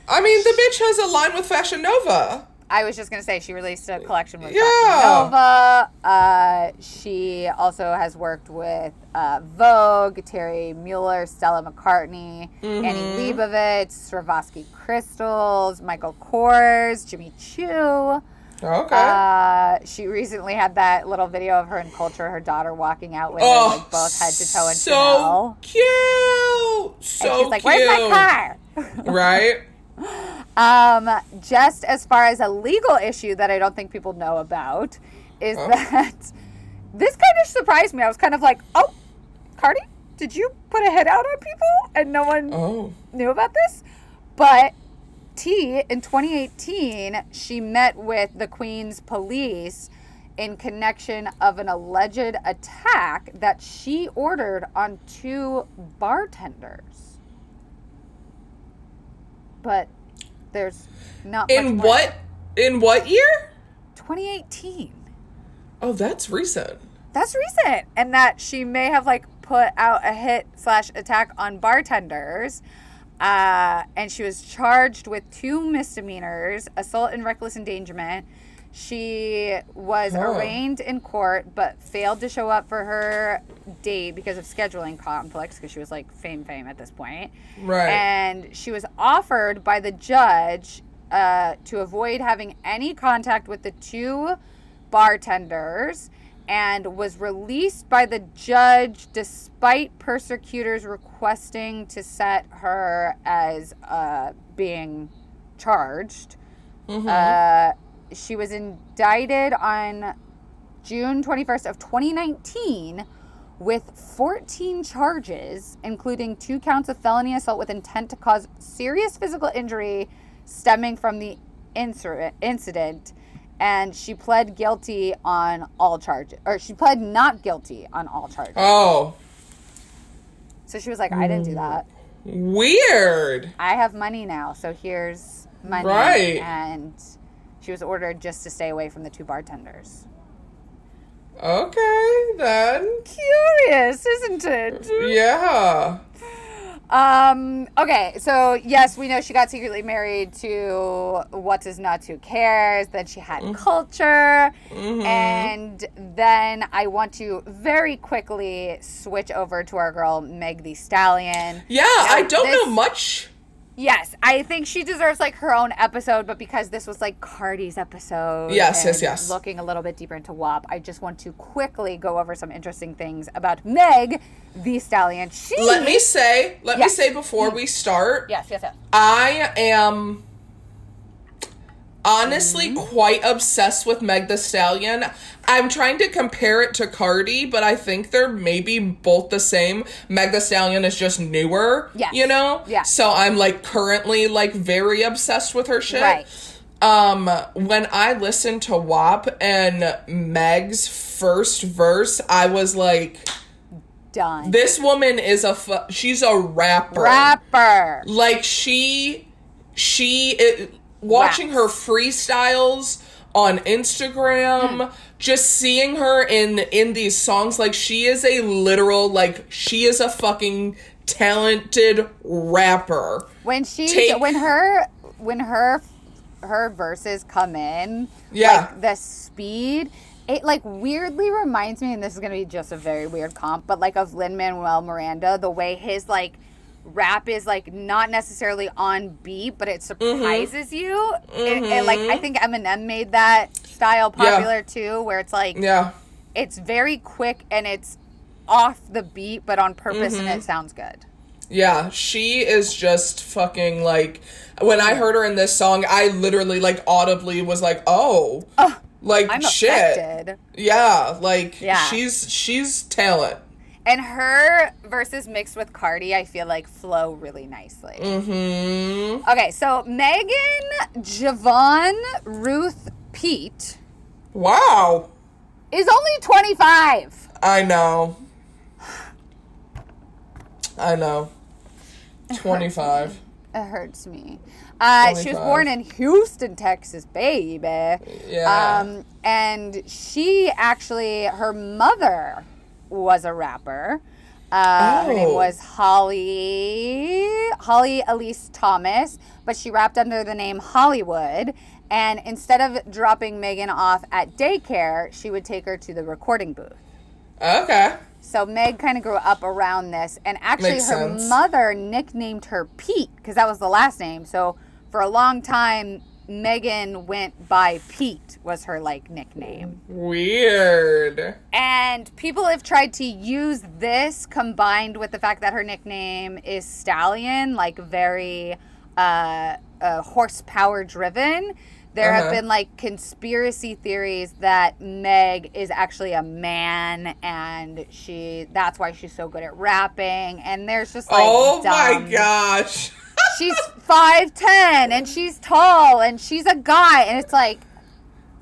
Speaker 2: I mean, the bitch has a line with Fashion Nova.
Speaker 1: I was just going to say, she released a collection with Fashion Nova. She also has worked with Vogue, Terry Mueller, Stella McCartney, Annie Leibovitz, Swarovski Crystals, Michael Kors, Jimmy Choo.
Speaker 2: Okay.
Speaker 1: She recently had that little video of her in Culture, her daughter walking out with her, like, both head to toe in Chanel.
Speaker 2: So cute. So
Speaker 1: and she's like,
Speaker 2: cute.
Speaker 1: where's my car?
Speaker 2: Right.
Speaker 1: Just as far as a legal issue that I don't think people know about is that this kind of surprised me. I was kind of like, oh, Cardi, did you put a hit out on people and no one knew about this? But in 2018, she met with the Queen's police in connection of an alleged attack that she ordered on 2 bartenders. But there's not much more.
Speaker 2: In what year?
Speaker 1: 2018.
Speaker 2: Oh, that's recent.
Speaker 1: That's recent. And that she may have, like, put out a hit/attack on bartenders. And she was charged with 2 misdemeanors, assault and reckless endangerment. She was arraigned in court, but failed to show up for her date because of scheduling conflicts, because she was like fame at this point.
Speaker 2: Right.
Speaker 1: And she was offered by the judge to avoid having any contact with the 2 bartenders, and was released by the judge despite persecutors requesting to set her as being charged. She was indicted on June 21st of 2019 with 14 charges, including 2 counts of felony assault with intent to cause serious physical injury stemming from the incident, And she pled guilty on all charges. Or she pled not guilty on all charges.
Speaker 2: Oh.
Speaker 1: So she was like, I didn't do that.
Speaker 2: Weird.
Speaker 1: I have money now, so here's money.
Speaker 2: Right.
Speaker 1: And she was ordered just to stay away from the 2 bartenders.
Speaker 2: Okay, then.
Speaker 1: Curious, isn't it?
Speaker 2: Yeah.
Speaker 1: Okay, so yes, we know she got secretly married to What's His Nuts Who Cares. Then she had Culture. And then I want to very quickly switch over to our girl, Meg Thee Stallion.
Speaker 2: Yeah,
Speaker 1: now,
Speaker 2: I don't know much.
Speaker 1: Yes, I think she deserves like her own episode, but because this was like Cardi's episode,
Speaker 2: yes,
Speaker 1: looking a little bit deeper into WAP, I just want to quickly go over some interesting things about Meg Thee Stallion.
Speaker 2: Let me say before we start,
Speaker 1: yes.
Speaker 2: I am honestly quite obsessed with Meg Thee Stallion. I'm trying to compare it to Cardi, but I think they're maybe both the same. Meg Thee Stallion is just newer, you know?
Speaker 1: Yeah.
Speaker 2: So I'm like currently like very obsessed with her shit.
Speaker 1: Right.
Speaker 2: When I listened to WAP and Meg's first verse, I was like,
Speaker 1: done.
Speaker 2: This woman is she's a rapper. Like watching her freestyles on Instagram, just seeing her in these songs, like she is a literal, like she is a fucking talented rapper.
Speaker 1: When her verses come in, like the speed, it like weirdly reminds me, and this is gonna be just a very weird comp, but like of Lin-Manuel Miranda, the way his like rap is like not necessarily on beat, but it surprises you. And like I think Eminem made that style popular too, where it's like it's very quick and it's off the beat but on purpose and it sounds good.
Speaker 2: Yeah, she is just fucking like, when I heard her in this song, I literally like audibly was like, oh, like
Speaker 1: I'm
Speaker 2: shit.
Speaker 1: affected.
Speaker 2: Yeah, like she's talent.
Speaker 1: And her verses mixed with Cardi, I feel like flow really nicely. Okay, so Megan, Javon, Ruth, Pete.
Speaker 2: Wow.
Speaker 1: Is only 25.
Speaker 2: I know. 25.
Speaker 1: It hurts me. She was born in Houston, Texas, baby.
Speaker 2: Yeah.
Speaker 1: And she actually, her mother was a rapper. Her name was Holly Elise Thomas, but she rapped under the name Hollywood. And instead of dropping Megan off at daycare, she would take her to the recording booth.
Speaker 2: Okay.
Speaker 1: So Meg kind of grew up around this. And actually her mother nicknamed her Pete because that was the last name. So for a long time, Megan went by Pete was her like nickname.
Speaker 2: Weird. And
Speaker 1: people have tried to use this combined with the fact that her nickname is Stallion, like very horsepower driven. There have been like conspiracy theories that Meg is actually a man and that's why she's so good at rapping. And there's just like
Speaker 2: my gosh.
Speaker 1: She's 5'10" and she's tall and she's a guy and it's like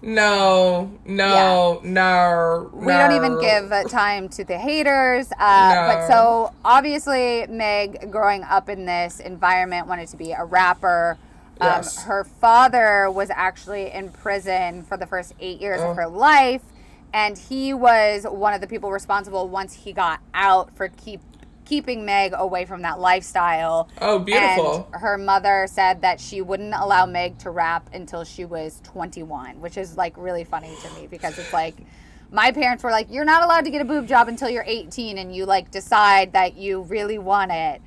Speaker 2: no. We
Speaker 1: don't even give time to the haters. But so obviously Meg, growing up in this environment, wanted to be a rapper. Her father was actually in prison for the first 8 years of her life, and he was one of the people responsible once he got out for keeping Meg away from that lifestyle.
Speaker 2: Oh, beautiful.
Speaker 1: And her mother said that she wouldn't allow Meg to rap until she was 21, which is like really funny to me because it's like my parents were like, you're not allowed to get a boob job until you're 18 and you like decide that you really want it.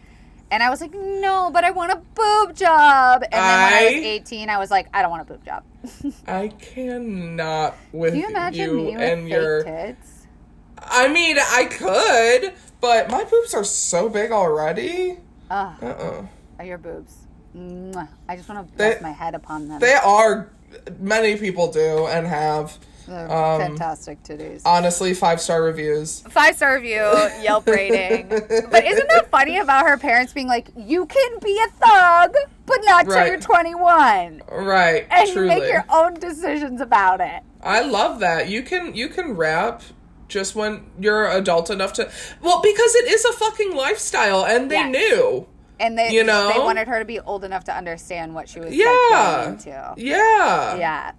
Speaker 1: And I was like, no, but I want a boob job. And then when I was 18, I was like, I don't want a boob job.
Speaker 2: I cannot with
Speaker 1: Can you imagine me
Speaker 2: and
Speaker 1: with
Speaker 2: your
Speaker 1: fake tits?
Speaker 2: I mean, I could, but my boobs are so big already.
Speaker 1: Your boobs. Mwah. I just want to rest my head upon them.
Speaker 2: They are. Many people do and have.
Speaker 1: They're fantastic titties.
Speaker 2: Honestly, 5-star reviews.
Speaker 1: 5-star review, Yelp rating. But isn't that funny about her parents being like, you can be a thug, but not till you're 21.
Speaker 2: Right.
Speaker 1: And
Speaker 2: truly.
Speaker 1: you make your own decisions about it.
Speaker 2: I love that. You can rap just when you're adult enough to. Well, because it is a fucking lifestyle, and they knew.
Speaker 1: And they, they wanted her to be old enough to understand what she was going into.
Speaker 2: Yeah.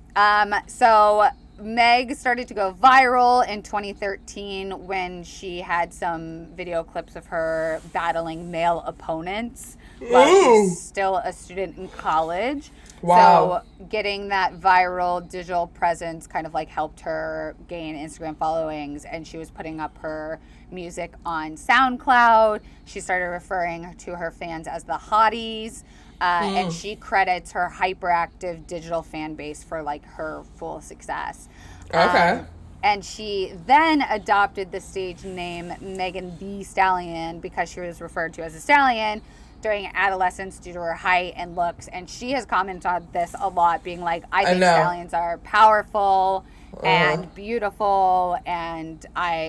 Speaker 1: So Meg started to go viral in 2013 when she had some video clips of her battling male opponents while she's still a student in college.
Speaker 2: Wow.
Speaker 1: So getting that viral digital presence kind of like helped her gain Instagram followings, and she was putting up her music on SoundCloud. She started referring to her fans as the hotties. And she credits her hyperactive digital fan base for like her full success.
Speaker 2: Okay.
Speaker 1: And she then adopted the stage name Megan Thee Stallion because she was referred to as a stallion during adolescence due to her height and looks. And she has commented on this a lot, being like, I think stallions are powerful and beautiful, and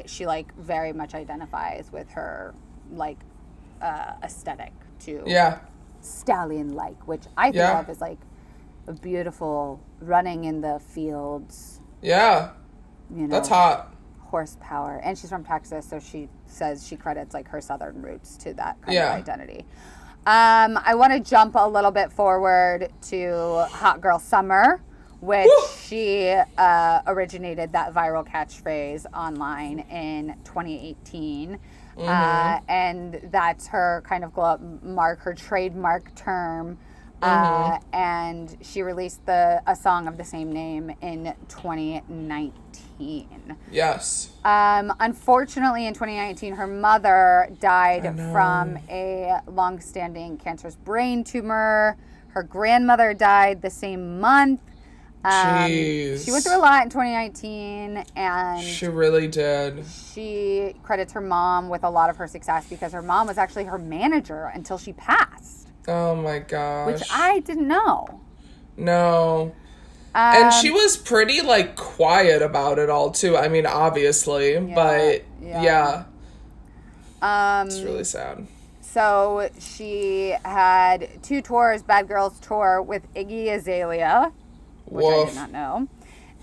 Speaker 1: she like very much identifies with her like aesthetic too.
Speaker 2: Yeah.
Speaker 1: Stallion-like, which I think of as like a beautiful running in the fields.
Speaker 2: Yeah.
Speaker 1: You know,
Speaker 2: that's hot.
Speaker 1: Horsepower. And she's from Texas, so she says she credits like her southern roots to that kind of identity. I want to jump a little bit forward to Hot Girl Summer, which she originated that viral catchphrase online in 2018. And that's her kind of her trademark term. And she released a song of the same name in 2019.
Speaker 2: Yes.
Speaker 1: Unfortunately, in 2019, her mother died from a long-standing cancerous brain tumor. Her grandmother died the same month. She went through a lot in 2019, and
Speaker 2: she really did.
Speaker 1: She credits her mom with a lot of her success because her mom was actually her manager until she passed.
Speaker 2: Oh my gosh.
Speaker 1: Which I didn't know.
Speaker 2: No. And she was pretty like quiet about it all too. I mean, obviously, but it's really sad.
Speaker 1: So she had 2 tours, Bad Girls Tour with Iggy Azalea, which I did not know.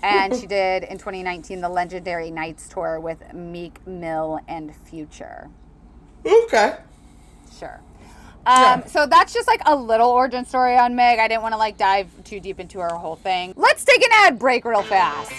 Speaker 1: And she did, in 2019, the Legendary Nights Tour with Meek Mill and Future.
Speaker 2: Okay.
Speaker 1: Sure. So that's just like a little origin story on Meg. I didn't want to like dive too deep into her whole thing. Let's take an ad break real fast.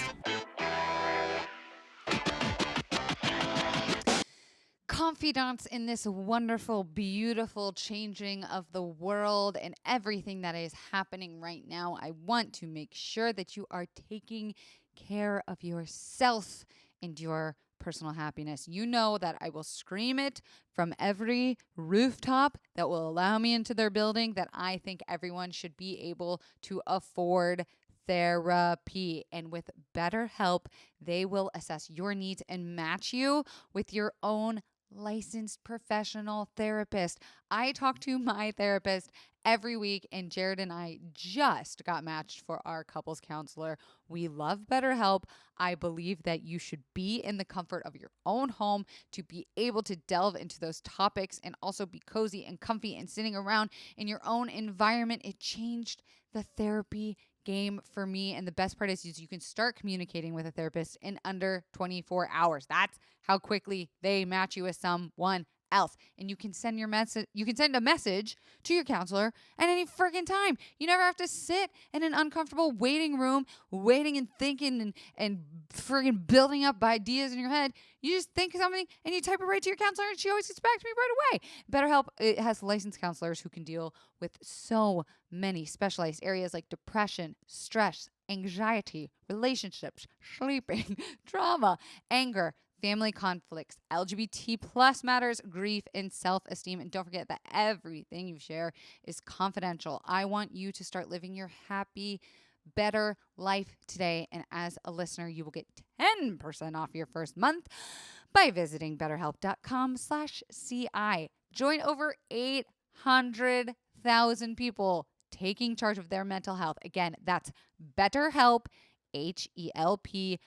Speaker 1: Confidants in this wonderful, beautiful changing of the world and everything that is happening right now, I want to make sure that you are taking care of yourself and your personal happiness. You know that I will scream it from every rooftop that will allow me into their building that I think everyone should be able to afford therapy. And with BetterHelp, they will assess your needs and match you with your own licensed professional therapist. I talk to my therapist every week, and Jared and I just got matched for our couples counselor. We love BetterHelp. I believe that you should be in the comfort of your own home to be able to delve into those topics and also be cozy and comfy and sitting around in your own environment. It changed the therapy game for me. And the best part is you can start communicating with a therapist in under 24 hours. That's how quickly they match you with someone else. And you can send a message to your counselor at any freaking time. You never have to sit in an uncomfortable waiting room, waiting and thinking and friggin' building up ideas in your head. You just think of something and you type it right to your counselor, and she always gets back to me right away. BetterHelp, it has licensed counselors who can deal with so many specialized areas like depression, stress, anxiety, relationships, sleeping, trauma, anger, family conflicts, LGBT plus matters, grief, and self-esteem. And don't forget that everything you share is confidential. I want you to start living your happy, better life today. And as a listener, you will get 10% off your first month by visiting betterhelp.com/CI. Join over 800,000 people taking charge of their mental health. Again, that's BetterHelp, HELP.com/CI.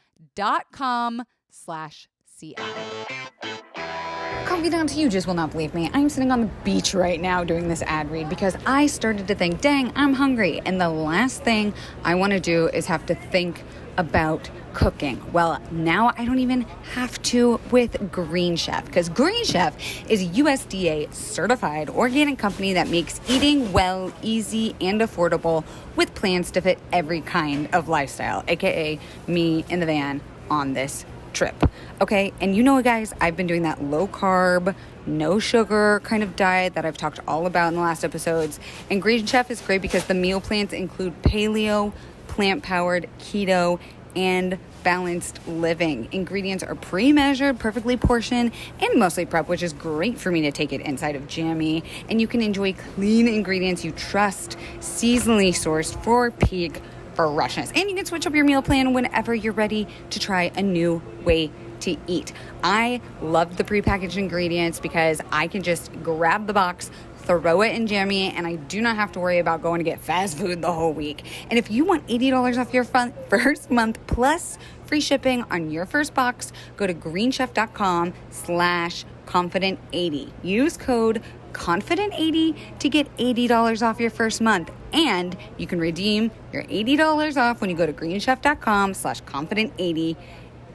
Speaker 1: Confidant, you just will not believe me. I'm sitting on the beach right now doing this ad read because I started to think, dang, I'm hungry. And the last thing I want to do is have to think about cooking. Well, now I don't even have to with Green Chef, because Green Chef is a USDA certified organic company that makes eating well, easy, and affordable with plans to fit every kind of lifestyle, aka me in the van on this trip. Okay, and you know, guys, I've been doing that low carb, no sugar kind of diet that I've talked all about in the last episodes. And Green Chef is great because the meal plans include paleo, plant-powered, keto, and balanced living. Ingredients are pre-measured, perfectly portioned, and mostly prep, which is great for me to take it inside of Jammy. And you can enjoy clean ingredients you trust, seasonally sourced for peak freshness. And you can switch up your meal plan whenever you're ready to try a new way to eat. I love the prepackaged ingredients because I can just grab the box, throw it in Jammy, and I do not have to worry about going to get fast food the whole week. And if you want $80 off your first month plus free shipping on your first box, go to greenchef.com/confident80. Use code confident80 to get $80 off your first month. And you can redeem your $80 off when you go to greenchef.com/confident80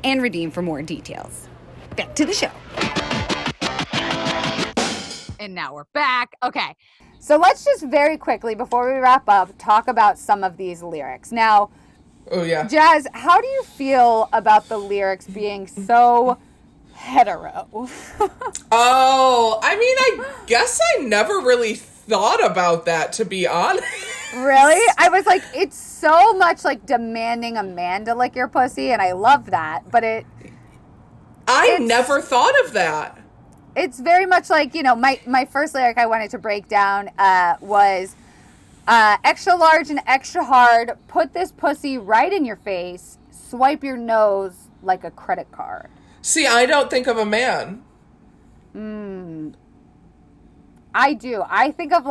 Speaker 1: and redeem for more details. Back to the show. And now we're back. Okay. So let's just very quickly, before we wrap up, talk about some of these lyrics. Now,
Speaker 2: oh yeah,
Speaker 1: Jazz, how do you feel about the lyrics being so hetero?
Speaker 2: Oh, I mean, I guess I never really thought about that, to be honest.
Speaker 1: Really? I was like, it's so much like demanding a man to lick your pussy, and I love that, but
Speaker 2: I never thought of that.
Speaker 1: It's very much like, you know, my first lyric I wanted to break down was extra large and extra hard, put this pussy right in your face, swipe your nose like a credit card.
Speaker 2: See, I don't think of a man.
Speaker 1: I do. I think of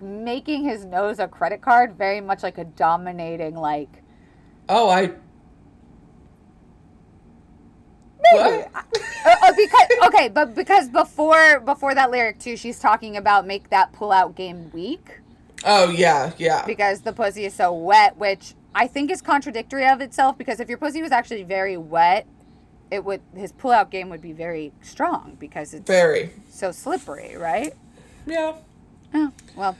Speaker 1: making his nose a credit card very much like a dominating, like...
Speaker 2: Oh, What?
Speaker 1: because before that lyric too, she's talking about make that pull-out game weak.
Speaker 2: Oh, yeah.
Speaker 1: Because the pussy is so wet, which I think is contradictory of itself, because if your pussy was actually very wet, his pull-out game would be very strong because it's
Speaker 2: very
Speaker 1: so slippery, right?
Speaker 2: Yeah.
Speaker 1: Oh, well.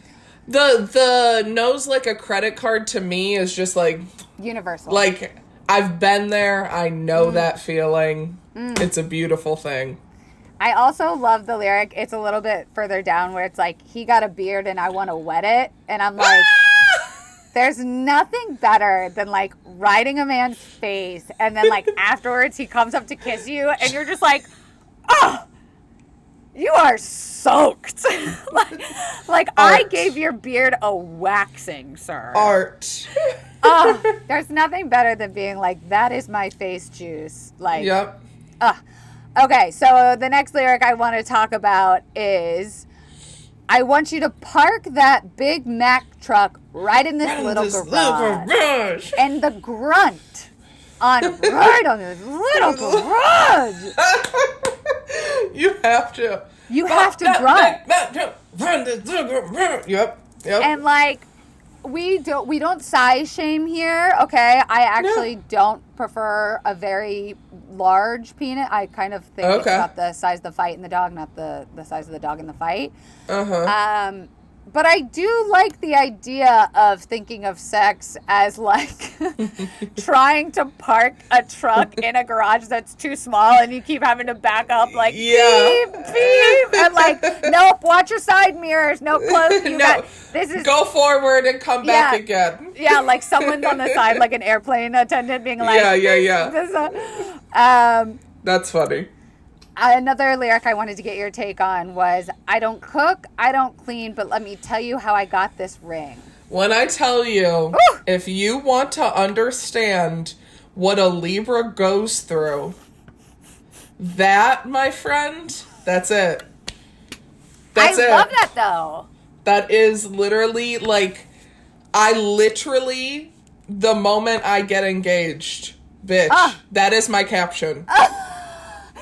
Speaker 2: The nose like a credit card to me is just like...
Speaker 1: universal.
Speaker 2: Like, I've been there. I know that feeling. It's a beautiful thing.
Speaker 1: I also love the lyric. It's a little bit further down where it's like, he got a beard and I want to wet it. And I'm like, there's nothing better than like riding a man's face. And then like afterwards he comes up to kiss you and you're just like, oh, you are soaked. like I gave your beard a waxing, sir.
Speaker 2: Art.
Speaker 1: Oh, there's nothing better than being like, that is my face juice. Like,
Speaker 2: yep.
Speaker 1: Okay, so the next lyric I want to talk about is, I want you to park that Big Mac truck right in this little garage. And the grunt right on this little garage.
Speaker 2: You have to.
Speaker 1: You have to grunt.
Speaker 2: Yep.
Speaker 1: And like, we don't size shame here, okay? I actually don't prefer a very large penis. I kind of think it's about the size of the fight in the dog, not the size of the dog in the fight. But I do like the idea of thinking of sex as like trying to park a truck in a garage that's too small and you keep having to back up like beep, beep. And like, nope, watch your side mirrors. No, close.
Speaker 2: Go forward and come back again.
Speaker 1: Yeah, like someone's on the side, like an airplane attendant being like,
Speaker 2: that's funny.
Speaker 1: Another lyric I wanted to get your take on was, I don't cook, I don't clean, but let me tell you how I got this ring.
Speaker 2: When I tell you, if you want to understand what a Libra goes through, that, my friend, that's it. That's it.
Speaker 1: I love that, though.
Speaker 2: That is literally, like, I literally the moment I get engaged, bitch. That is my caption.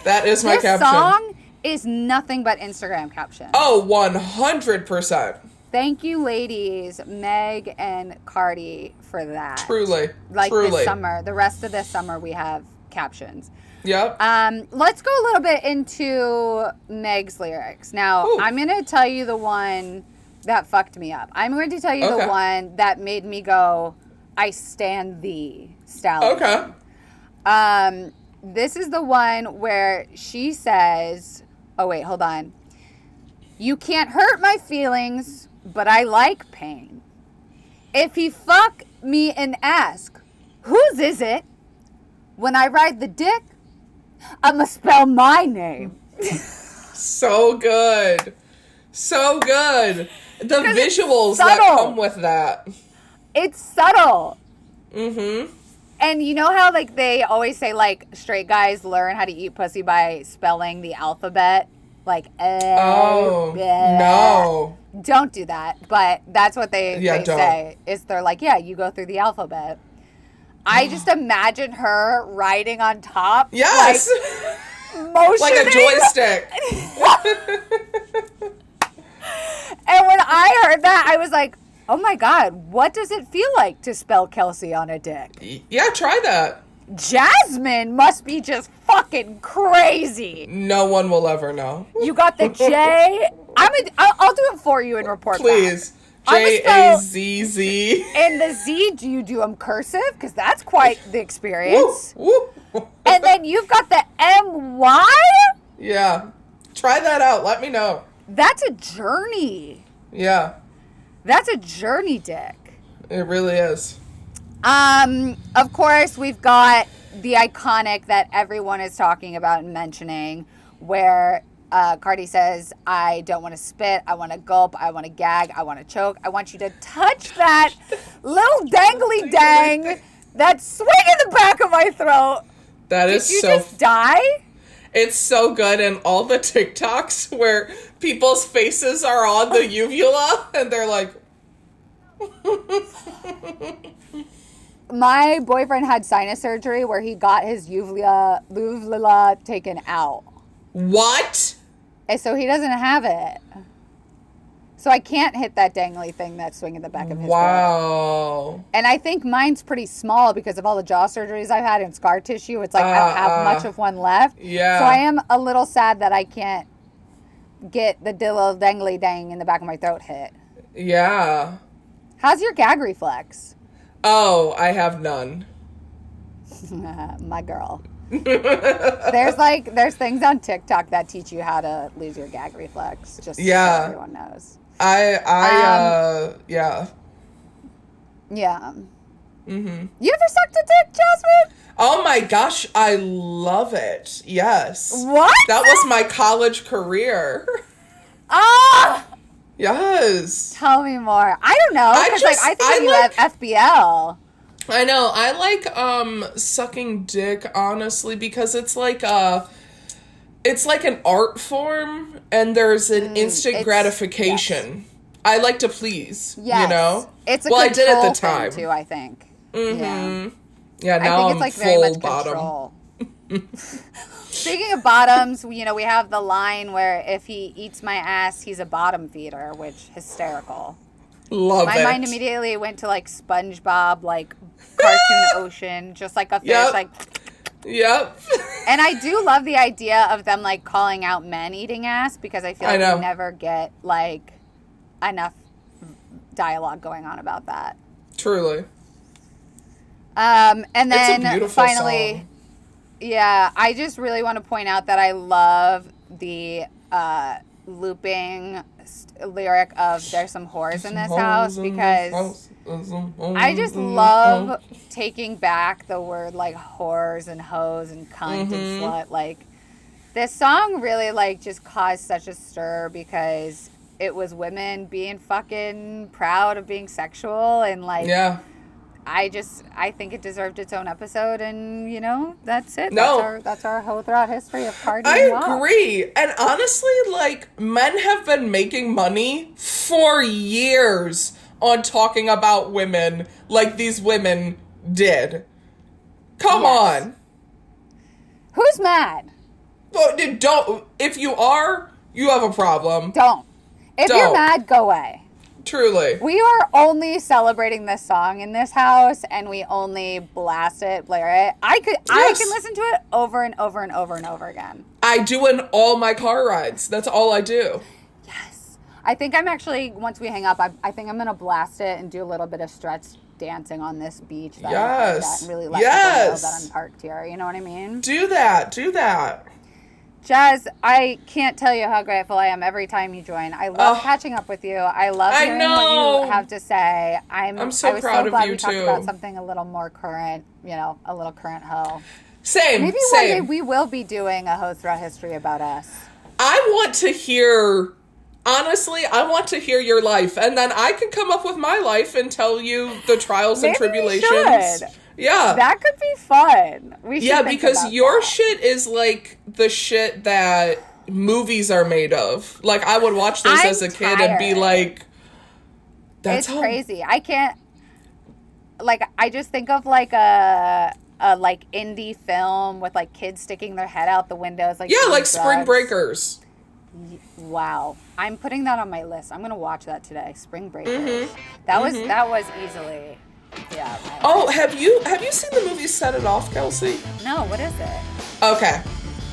Speaker 2: That is my caption.
Speaker 1: This song is nothing but Instagram caption.
Speaker 2: Oh, 100%.
Speaker 1: Thank you, ladies, Meg and Cardi, for that.
Speaker 2: Truly.
Speaker 1: This summer, the rest of this summer, we have captions.
Speaker 2: Yep.
Speaker 1: Let's go a little bit into Meg's lyrics. Now, I'm going to tell you the one that fucked me up. I'm going to tell you the one that made me go, I stand thee, stallion.
Speaker 2: Okay.
Speaker 1: This is the one where she says, oh, wait, hold on. You can't hurt my feelings, but I like pain. If he fuck me and ask, whose is it? When I ride the dick, I'ma spell my name.
Speaker 2: So good. So good. The visuals that come with that.
Speaker 1: It's subtle.
Speaker 2: Mm-hmm.
Speaker 1: And you know how, like, they always say, like, straight guys learn how to eat pussy by spelling the alphabet? Like,
Speaker 2: no.
Speaker 1: Don't do that. But that's what they say. Is they're like, yeah, you go through the alphabet. I just imagine her riding on top.
Speaker 2: Yes.
Speaker 1: Like, motioning.
Speaker 2: Like a joystick.
Speaker 1: And when I heard that, I was like, oh my God, what does it feel like to spell Kelsey on a dick?
Speaker 2: Yeah, try that.
Speaker 1: Jasmine must be just fucking crazy.
Speaker 2: No one will ever know.
Speaker 1: You got the J. I'll do it for you and report
Speaker 2: Please.
Speaker 1: back.
Speaker 2: JAZZ.
Speaker 1: And the Z, do you do them cursive? Because that's quite the experience.
Speaker 2: Woo, woo.
Speaker 1: And then you've got the MY?
Speaker 2: Yeah. Try that out. Let me know.
Speaker 1: That's a journey.
Speaker 2: Yeah.
Speaker 1: That's a journey, Dick.
Speaker 2: It really is.
Speaker 1: Of course, we've got the iconic that everyone is talking about and mentioning, where Cardi says, I don't want to spit, I want to gulp, I want to gag, I want to choke. I want you to touch that little dangly dang that's swinging the back of my throat.
Speaker 2: That is
Speaker 1: Did you just die?
Speaker 2: It's so good, and all the TikToks where people's faces are on the uvula, and they're like...
Speaker 1: My boyfriend had sinus surgery where he got his uvula taken out.
Speaker 2: What?
Speaker 1: And so he doesn't have it. So I can't hit that dangly thing that's swinging the back of his throat. And I think mine's pretty small because of all the jaw surgeries I've had and scar tissue. It's like I don't have much of one left.
Speaker 2: Yeah.
Speaker 1: So I am a little sad that I can't get the little dangly dang in the back of my throat hit.
Speaker 2: Yeah.
Speaker 1: How's your gag reflex?
Speaker 2: Oh, I have none.
Speaker 1: My girl. There's things on TikTok that teach you how to lose your gag reflex. Just so everyone knows.
Speaker 2: Yeah.
Speaker 1: Yeah.
Speaker 2: Mm-hmm.
Speaker 1: You ever sucked a dick, Jasmine?
Speaker 2: Oh my gosh, I love it. Yes.
Speaker 1: What?
Speaker 2: That was my college career.
Speaker 1: Ah!
Speaker 2: Yes.
Speaker 1: Tell me more. I don't know. Because I think you have FBL.
Speaker 2: I know. I like sucking dick, honestly, because it's like an art form, and there's an instant gratification. Yes. I like to please. Yes. You know.
Speaker 1: It's a
Speaker 2: I did at the
Speaker 1: thing
Speaker 2: time
Speaker 1: too, I think.
Speaker 2: Mm-hmm. Yeah. Now
Speaker 1: I think it's like very much
Speaker 2: bottom.
Speaker 1: Control. Speaking of bottoms, we have the line where if he eats my ass, he's a bottom feeder, which hysterical.
Speaker 2: Love
Speaker 1: My mind immediately went to like SpongeBob, like cartoon ocean, just like a fish, like.
Speaker 2: Yep.
Speaker 1: And I do love the idea of them like calling out men eating ass because I feel like we never get like enough dialogue going on about that.
Speaker 2: Truly.
Speaker 1: And then
Speaker 2: it's a beautiful
Speaker 1: finally.
Speaker 2: Song.
Speaker 1: Yeah, I just really want to point out that I love the looping lyric of "There's some whores in this house" because I just love taking back the word like whores and hoes and cunt and slut. Like this song really like just caused such a stir because it was women being fucking proud of being sexual and like I think it deserved its own episode, and that's it.
Speaker 2: No.
Speaker 1: That's our whole throughout history of Cardi.
Speaker 2: I agree, and honestly, like men have been making money for years on talking about women like these women did. Come on.
Speaker 1: Who's mad?
Speaker 2: Don't. If you are, you have a problem.
Speaker 1: Don't. If you're mad, go away.
Speaker 2: Truly.
Speaker 1: We are only celebrating this song in this house, and we only blast it, blare it. I can listen to it over and over and over and over again.
Speaker 2: I do in all my car rides. That's all I do.
Speaker 1: Yes. I think I'm actually, once we hang up, I think I'm going to blast it and do a little bit of stretch dancing on this beach. That and really let people know that I'm parked here. You know what I mean?
Speaker 2: Do that.
Speaker 1: Jazz, I can't tell you how grateful I am every time you join. I love catching up with you. I love hearing what you have to say. I'm so proud of you, too. We talked about something a little more current, a little current hoe.
Speaker 2: Same.
Speaker 1: Maybe one day we will be doing a hoe throughout history about us.
Speaker 2: I want to hear your life, and then I can come up with my life and tell you the trials and tribulations. Yeah.
Speaker 1: That could be fun. We should think
Speaker 2: because
Speaker 1: about
Speaker 2: your
Speaker 1: that.
Speaker 2: shit is like the shit that movies are made of. Like, I would watch this as a kid and be like,
Speaker 1: it's crazy. I can't, I just think of a indie film with kids sticking their head out the windows.
Speaker 2: Like Spring Breakers.
Speaker 1: Wow. I'm putting that on my list. I'm going to watch that today. Spring Breakers. That was easily... Yeah.
Speaker 2: Oh, have you seen the movie Set It Off, Kelsey?
Speaker 1: No, what is it?
Speaker 2: Okay.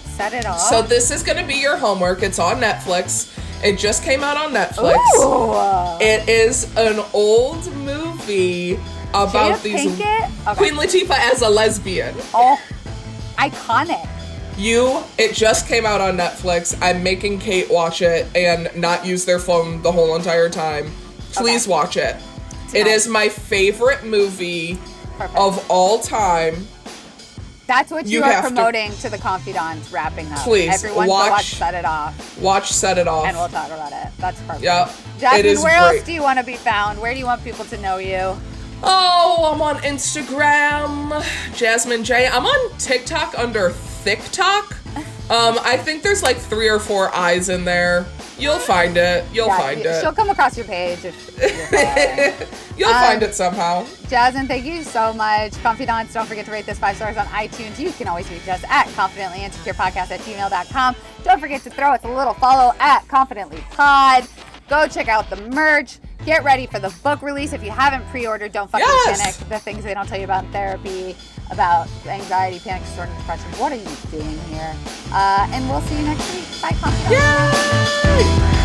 Speaker 1: Set It Off?
Speaker 2: So this is going to be your homework. It's on Netflix. It just came out on Netflix.
Speaker 1: Ooh.
Speaker 2: It is an old movie about
Speaker 1: Queen
Speaker 2: Latifah as a lesbian.
Speaker 1: Oh, iconic.
Speaker 2: It just came out on Netflix. I'm making Kate watch it and not use their phone the whole entire time. Please watch it. It is my favorite movie of all time.
Speaker 1: That's what you are promoting to the Confidants wrapping up.
Speaker 2: Please,
Speaker 1: everyone watch Set It Off.
Speaker 2: Watch Set It Off.
Speaker 1: And we'll talk about it. That's perfect.
Speaker 2: Yep.
Speaker 1: Jasmine, where else do you want to be found? Where do you want people to know you?
Speaker 2: Oh, I'm on Instagram, jazzmynejay. I'm on TikTok under ThickTok. I think there's 3 or 4 eyes in there. You'll find it. You'll find it.
Speaker 1: She'll come across your page if
Speaker 2: you'll find it somehow.
Speaker 1: Jasmine, thank you so much. Confidants, don't forget to rate this 5 stars on iTunes. You can always reach us at confidentlyandsecurepodcast@gmail.com. Don't forget to throw us a little follow at confidentlypod. Go check out the merch. Get ready for the book release. If you haven't pre-ordered, don't fucking panic. The things they don't tell you about in therapy, about anxiety, panic disorder, depression. What are you doing here? And we'll see you next week. Bye, Confidants.
Speaker 2: Yay!